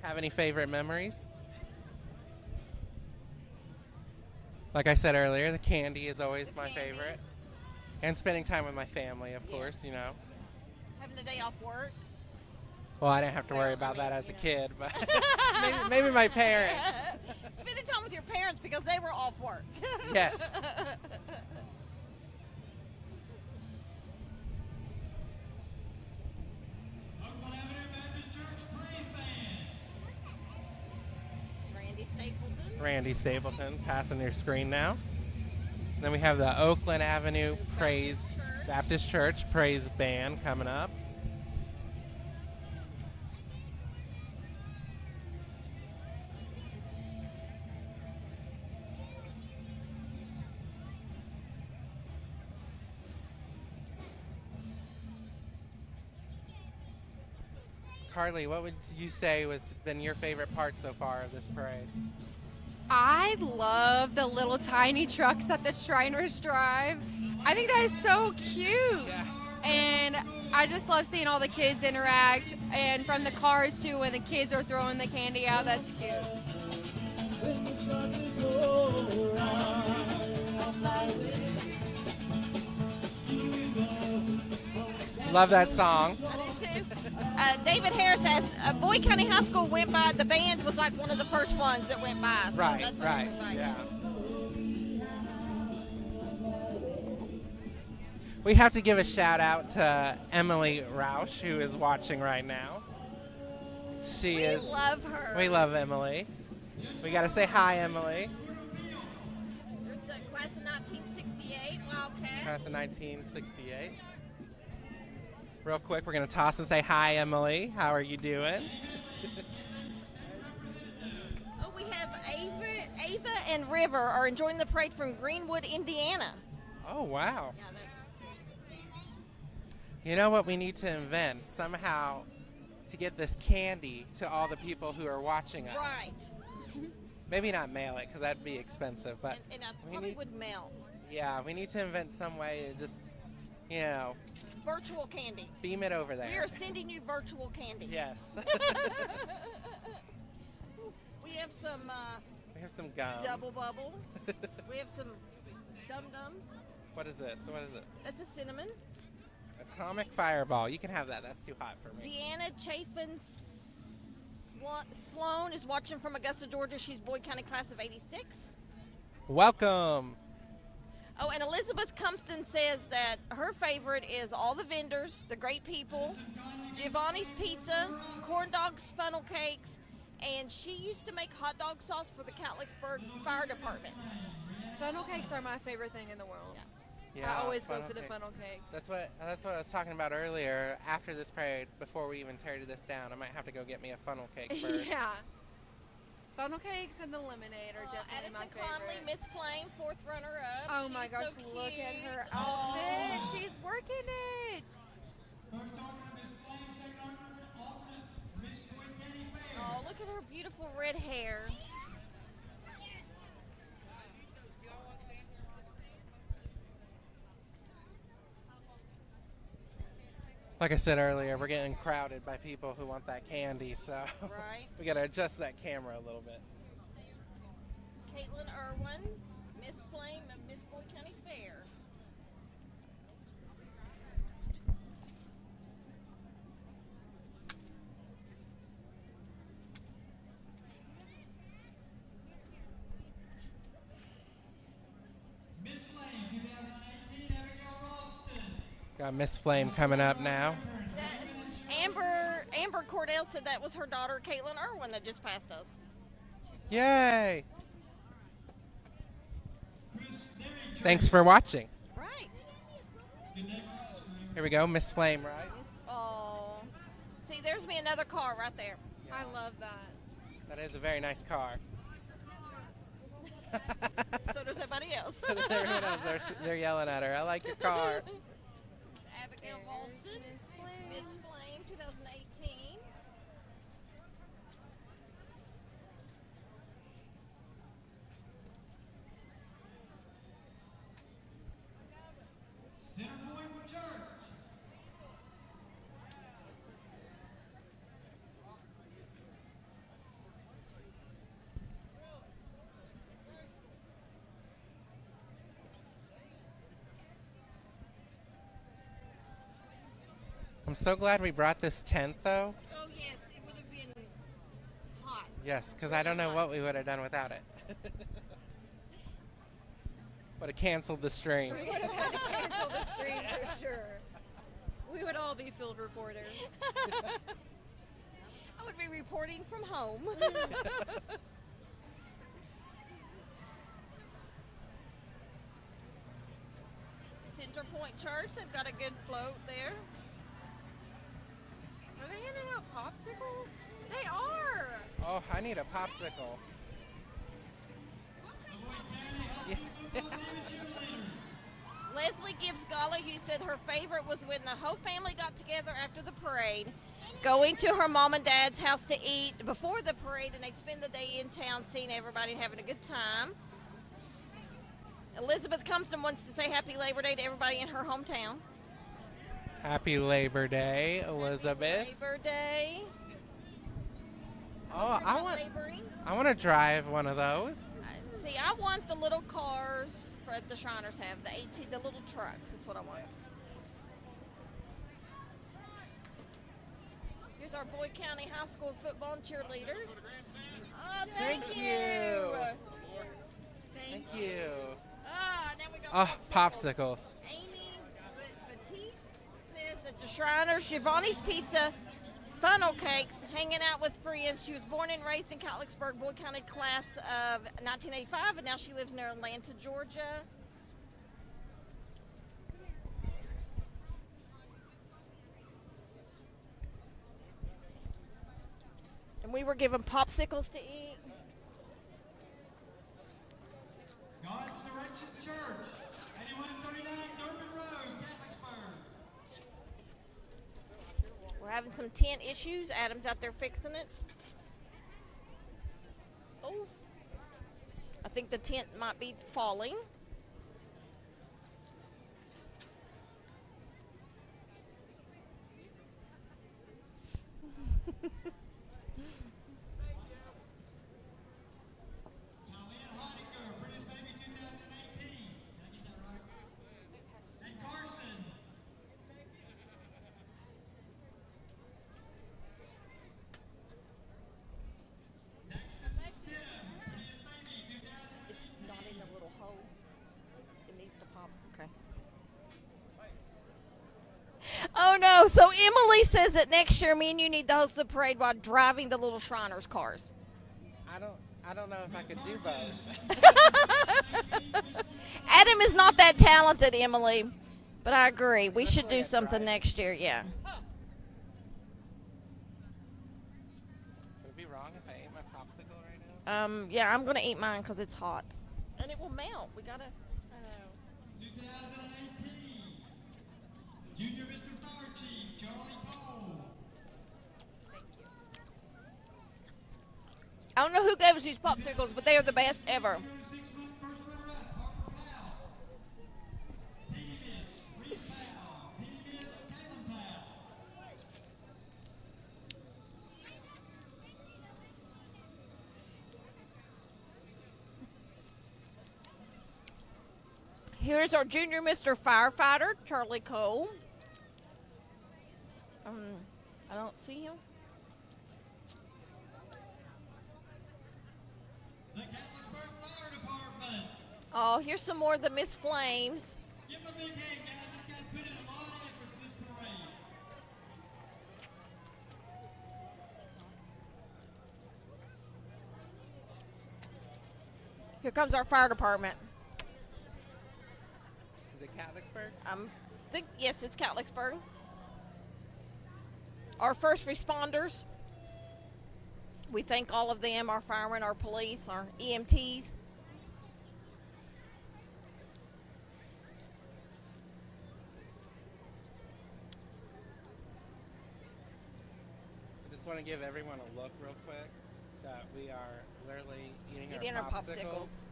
Have any favorite memories? Like I said earlier, the candy is always my favorite. And spending time with my family, of course, you know. Having a day off work. Well, I didn't have to worry about that as a kid, but maybe my parents. Spending time with your parents because they were off work. Yes. Oakland Avenue Baptist Church Praise Band. Randy Stapleton. Randy Stapleton passing your screen now. Then we have the Oakland Avenue Baptist Church Praise Band coming up. Carly, what would you say has been your favorite part so far of this parade? I love the little tiny trucks that the Shriners drive. I think that is so cute. Yeah. And I just love seeing all the kids interact, and from the cars too, when the kids are throwing the candy out, that's cute. Love that song. I do too. David Harris asked, Boyd County High School went by, the band was like one of the first ones that went by. So Right, that's what right, it was like. yeah. We have to give a shout out to Emily Roush, who is watching right now. We love her. We love Emily. We got to say hi, Emily. There's a class of 1968 Wildcat. Class of 1968. Real quick, we're going to toss and say hi, Emily. How are you doing? Oh, we have Ava and River are enjoying the parade from Greenwood, Indiana. Oh, wow. Yeah, that's... You know what we need to invent? Somehow to get this candy to all the people who are watching us. Right. Maybe not mail it, because that'd be expensive. But And I we probably need, would melt. yeah, we need to invent some way to just, you know, Virtual candy. beam it over there. We are sending you virtual candy. Yes. We have some We have some gum. double bubble. We have some dum-dums. What is this? What is it? That's a cinnamon. Atomic Fireball. You can have that. That's too hot for me. Deanna Chafin Sloan is watching from Augusta, Georgia. She's Boyd County class of 86. Welcome. Oh, and Elizabeth Compton says that her favorite is all the vendors, the great people, Giovanni's Pizza, corn dogs, funnel cakes, and she used to make hot dog sauce for the Catlettsburg Fire Department. Funnel cakes are my favorite thing in the world. Yeah, I always go funnel for the cakes. funnel cakes. That's what I was talking about earlier. After this parade, before we even tear this down, I might have to go get me a funnel cake first. Yeah. Funnel cakes and the lemonade are definitely my Addison Conley, favorite. Miss Flame, fourth runner-up. Oh my She's gosh, so look at cute. her outfit. She's working it. First alternate Miss Flame, second alternate Miss Boyd County Fair. Oh, look at her beautiful red hair. Like I said earlier, we're getting crowded by people who want that candy, so Right. we gotta adjust that camera a little bit. Caitlin Irwin, Miss Flame, and Miss Boyd County Fair. Miss Flame, 2018, Abigail Ralston. Got Miss Flame coming up now. Amber Cordell said that was her daughter, Caitlin Irwin, that just passed us. Yay! Thanks for watching. Right. Here we go, Miss Flame, right? Oh. See, there's me another car right there. I love that. That is a very nice car. So does everybody else. Everyone else, they're yelling at her. I like your car. Abigail Ralston, Miss Flame, 2018. Centerpoint Church. I'm so glad we brought this tent, though. Oh, yes, it would have been hot. Yes, because I don't know what we would have done without it. Would have canceled the stream. We would have had to cancel the stream for sure. We would all be field reporters. I would be reporting from home. Centerpoint Church, they've got a good float there. Are they handing out popsicles? They are. Oh, I need a popsicle. Leslie Gibbs Gollahue said her favorite was when the whole family got together after the parade, going to her mom and dad's house to eat before the parade, and they'd spend the day in town seeing everybody and having a good time. Elizabeth Compton wants to say Happy Labor Day to everybody in her hometown. Happy Labor Day, Elizabeth. Happy Labor Day. Oh, You're not laboring. I want to drive one of those. See, I want the little cars that the Shriners have, the little trucks. That's what I want. Here's our Boyd County High School football and cheerleaders. Oh, thank you. Thank you. Now we got Popsicles. Amy Batiste says that the Shriners, Giovanni's Pizza, funnel cakes, hanging out with friends. She was born and raised in Catlettsburg, Boyd County class of 1985, and now she lives near Atlanta, Georgia. And we were given popsicles to eat. God's Direction Church, 8139 Durbin Road, Catlettsburg. We're having some tent issues. Adam's out there fixing it. Oh, the tent might be falling. It's not in the little hole. It needs to pop. Okay. Oh no! So Emily says that next year, me and you need to host the parade while driving the little Shriners cars. I don't know if I could do both. Adam is not that talented, Emily, but I agree. We should do something next year. Yeah. Would it be wrong if I ate my popsicle right now? Yeah, I'm gonna eat mine because it's hot, and it will melt. We gotta. I know. 2018 Junior Mr. Fire Chief Charlie Cole. Thank you. I don't know who gave us these popsicles, but they are the best ever. 6-month first runner-up Harper Powell. Teeny Miss Reese Powell. Teeny Miss Caitlin Powell. Here's our junior Mr. Firefighter, Charlie Cole. I don't see him. The Catlettsburg Fire Department. Oh, here's some more of the Miss Flames. Give them a big hand, guys. This guy's put in a lot of effort for this parade. Here comes our fire department. Is it Catlettsburg? Yes, it's Catlettsburg. Our first responders. We thank all of them, our firemen, our police, our EMTs. I just want to give everyone a look real quick that we are literally eating Eating our our popsicles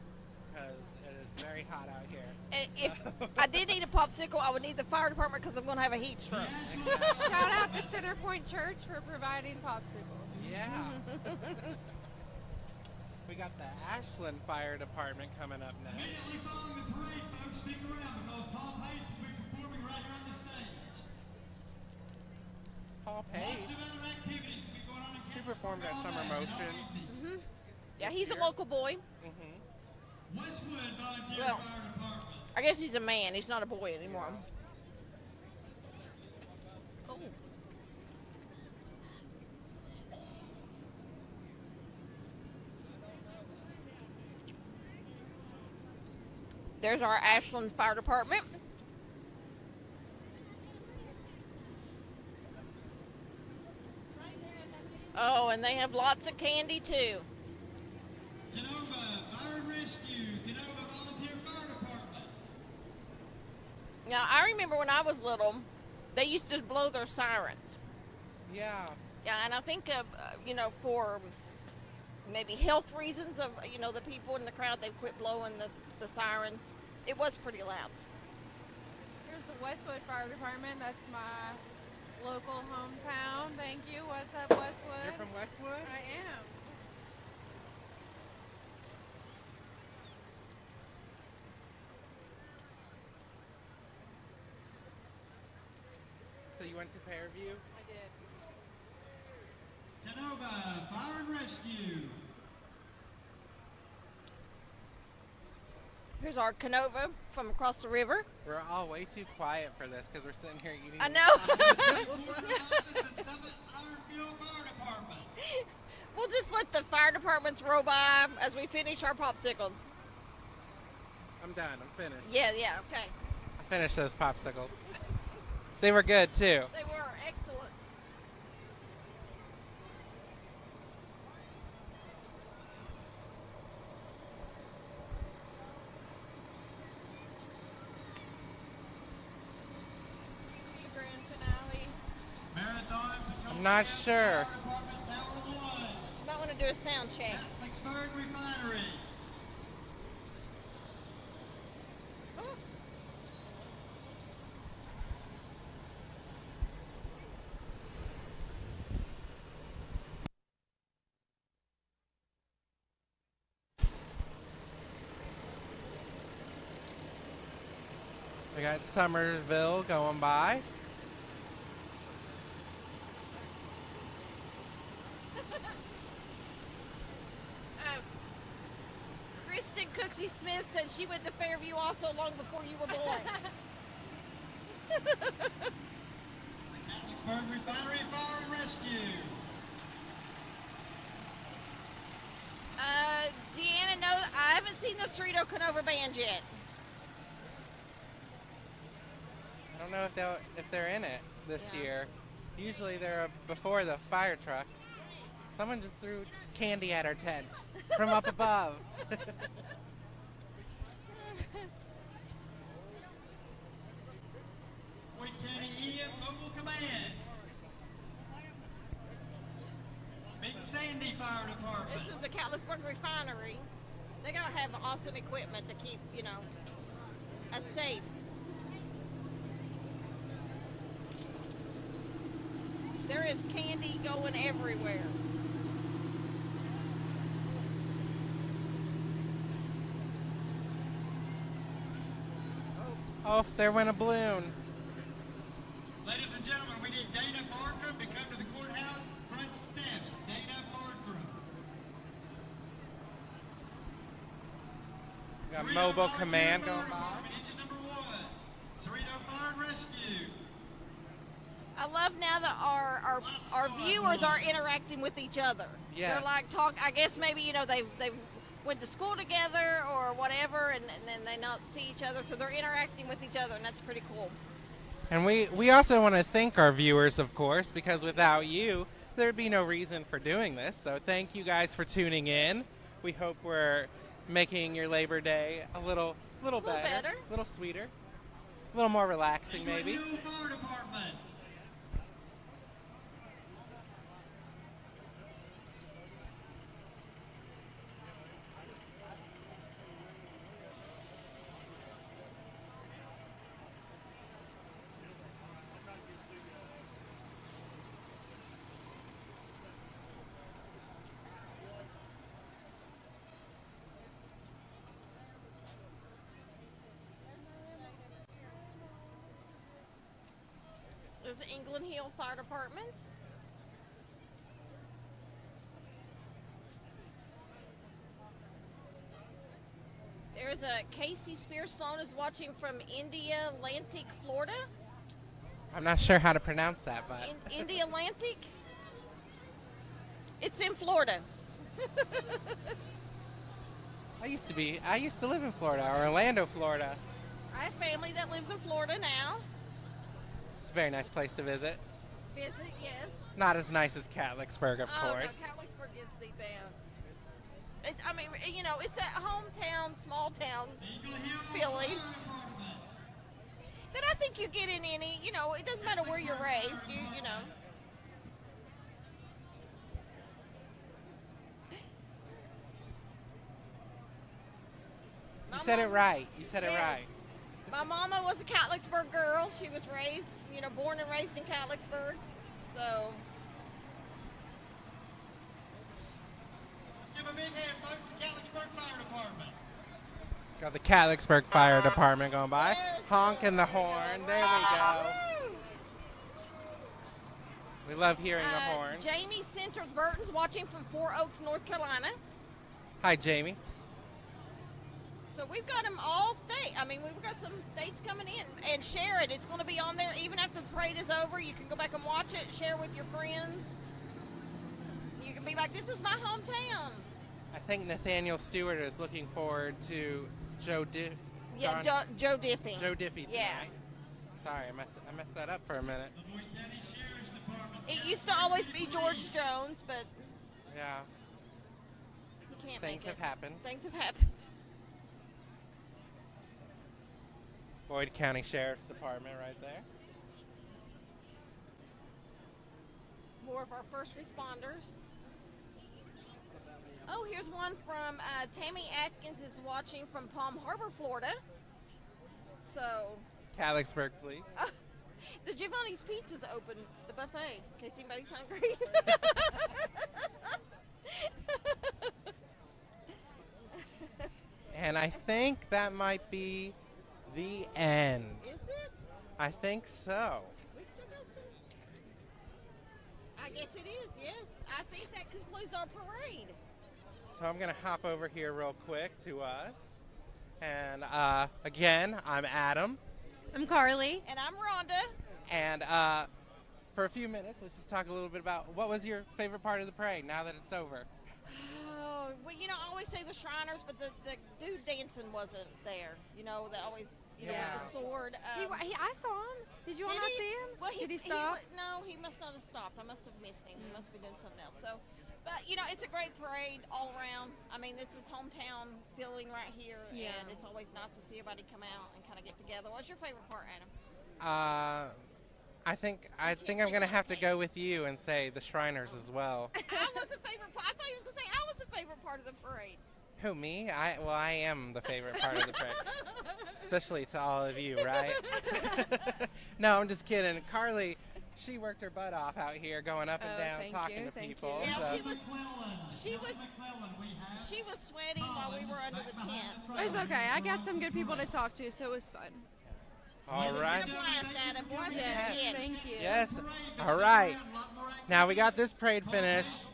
because it is very hot out here. And if I did need a popsicle, I would need the fire department because I'm going to have a heat stroke. Shout out to Center Point Church for providing popsicles. Yeah. We got the Ashland Fire Department coming up next. Immediately following the parade, folks, stick around because Paul Pace will be performing right here on the stage. Paul Lots Pace. of other activities will be going on in He Catlettsburg performed at all Summer day and all Motion. evening. Yeah, he's a local boy. Westwood Volunteer Well, Fire Department. I guess he's a man. He's not a boy anymore. Oh. There's our Ashland Fire Department. Oh, and they have lots of candy too. Canova Fire and Rescue. Canova Volunteer Fire Department. Now, I remember when I was little, they used to blow their sirens. Yeah. Yeah, and I think, for maybe health reasons of, the people in the crowd, they quit blowing the sirens. It was pretty loud. Here's the Westwood Fire Department. That's my local hometown. Thank you. What's up, Westwood? You're from Westwood? I am. So you went to Fairview? I did. Canova Fire and Rescue. Here's our Canova from across the river. We're all way too quiet for this because we're sitting here eating. I know. We'll just let the fire departments roll by as we finish our popsicles. I'm done. I'm finished. Yeah, okay. I finished those popsicles. They were good too. They were excellent. The grand finale. Marathon Patrol. I'm not sure. Fire Department's Hour 1. Might want to do a sound check. Catlettsburg Refinery. We got Somerville going by. Kristen Cooksey Smith said she went to Fairview also long before you were born. Catlettsburg Refinery Fire and Rescue. Deanna, no, I haven't seen the Cerrito Canova band yet. I don't know if they're in it this year. Usually they're before the fire trucks. Someone just threw candy at our tent from up above. Boyd County EM Mobile Command. Big Sandy Fire Department. This is the Catlettsburg Refinery. They gotta have awesome equipment to keep, you know, us safe. There is candy going everywhere. Oh, there went a balloon. Ladies and gentlemen, we need Dana Bartram to come to the courthouse front steps. Dana Bartram. Got Cerrito mobile Volunteer command Fire going by. Department, Engine number 1. Cerrito Fire and Rescue. I love now that our viewers are interacting with each other. Yes. They're like I guess maybe, you know, they've went to school together or whatever, and then they not see each other, so they're interacting with each other, and that's pretty cool. And we also want to thank our viewers, of course, because without you, there'd be no reason for doing this. So thank you guys for tuning in. We hope we're making your Labor Day a little better, a little sweeter, a little more relaxing, maybe. Hill Fire Department. There's the England Hill Fire Department. There's a Casey Spears Sloan is watching from India Atlantic, Florida. I'm not sure how to pronounce that, but India Atlantic? It's in Florida. I used to live in Florida, Orlando, Florida. I have family that lives in Florida now. It's a very nice place to visit. Visit, yes. Not as nice as Catlettsburg, of course. No, Catlettsburg is the best. I mean, you know, it's that hometown, small town feeling that I think you get in any, you know, it doesn't matter where you're raised, you know. You said it right. You said it Yes. right. My mama was a Catlettsburg girl. She was raised, you know, born and raised in Catlettsburg. So. Let's give a big hand, folks. The Catlettsburg Fire Department. Got the Catlettsburg Fire Department going by. There's Honking the horn. There we go. Woo! We love hearing the horn. Jamie Centers Burton's watching from Four Oaks, North Carolina. Hi, Jamie. So we've got them all state. I mean, we've got some states coming in. And share it. It's going to be on there even after the parade is over. You can go back and watch it, share with your friends. You can be like, this is my hometown. I think Nathaniel Stewart is looking forward to Joe Diffie. Yeah, Joe Diffie. Joe Diffie tonight. Yeah. Sorry, I messed that up for a minute. The Boyd County Sheriff's Department. It used to always be George Jones, but Yeah, he can't things make have it. happened. Things have happened. Boyd County Sheriff's Department right there. More of our first responders. Oh, here's one from Tammy Atkins is watching from Palm Harbor, Florida. So, Catlettsburg, please. the Giovanni's Pizza's open, the buffet, in case anybody's hungry. And I think that might be the end. Is I think so. We still got some. I guess it is, yes. I think that concludes our parade. So I'm going to hop over here real quick to us. And again, I'm Adam. I'm Carly. And I'm Rhonda. And for a few minutes, let's just talk a little bit about what was your favorite part of the parade now that it's over. Oh, well, you know, I always say the Shriners, but the dude dancing wasn't there. You know, they always, with the sword. I saw him. Did you all not see him? Well, did he stop? No, he must not have stopped. I must have missed him. He must be doing something else. So, but, you know, it's a great parade all around. I mean, this is hometown feeling right here, and it's always nice to see everybody come out and kind of get together. What's your favorite part, Adam? I think I'm gonna have to go with you and say the Shriners as well. I was the favorite part. I thought you was gonna say I was the favorite part of the parade. Who, me? I am the favorite part of the parade, especially to all of you, right? No, I'm just kidding. Carly, she worked her butt off out here, going up and down, talking to people. Yeah, so. she was sweating while we were under the tent. So. It was okay. I got some good people to talk to, so it was fun. All right. It's been a blast, Adam. Yes, thank you. Yes. All right. Now we got this parade finished,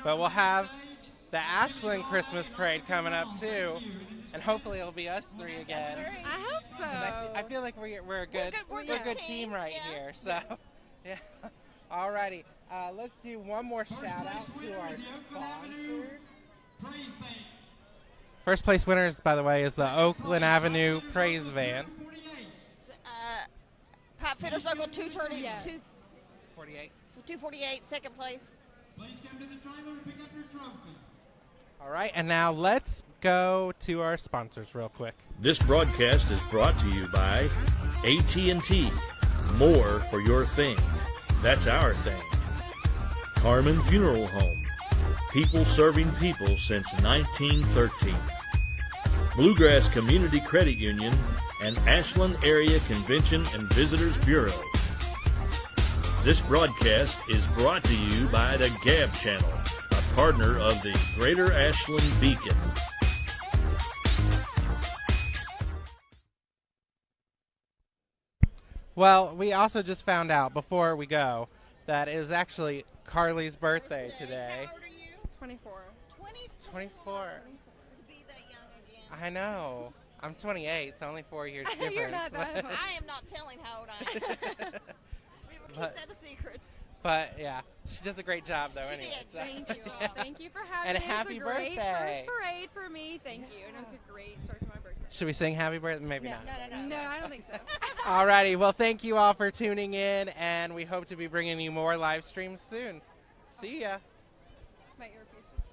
but we'll have the Ashland Christmas parade coming up too, and hopefully it'll be us three again. I hope so. I feel like we're a good team right here. So, yeah. All righty. Let's do one more shout out to our sponsors. First place winners, by the way, is the Oakland Avenue Praise Van. Pipefitter Circle 248. Second place. Please come to the trailer and pick up your trophy. All right, and now let's go to our sponsors real quick. This broadcast is brought to you by AT&T. More for your thing. That's our thing. Carmen Funeral Home. People serving people since 1913. Bluegrass Community Credit Union and Ashland Area Convention and Visitors Bureau. This broadcast is brought to you by the Gab Channel, a partner of the Greater Ashland Beacon. Well, we also just found out before we go that it was actually Carly's birthday today. How old are you? 24. 24. To be that young again. I know. I'm 28, so only 4 years difference. You're not that old. I am not telling how old I am. We will keep that a secret. But yeah, she does a great job though. She anyway, did. so. Thank you all. Thank you for having And me. happy It was a great birthday. first parade for me. Thank you. And it was a great start to my birthday. Should we sing happy birthday? Maybe not. No, I don't think so. Alrighty, well thank you all for tuning in, and we hope to be bringing you more live streams soon. See ya. My earpiece just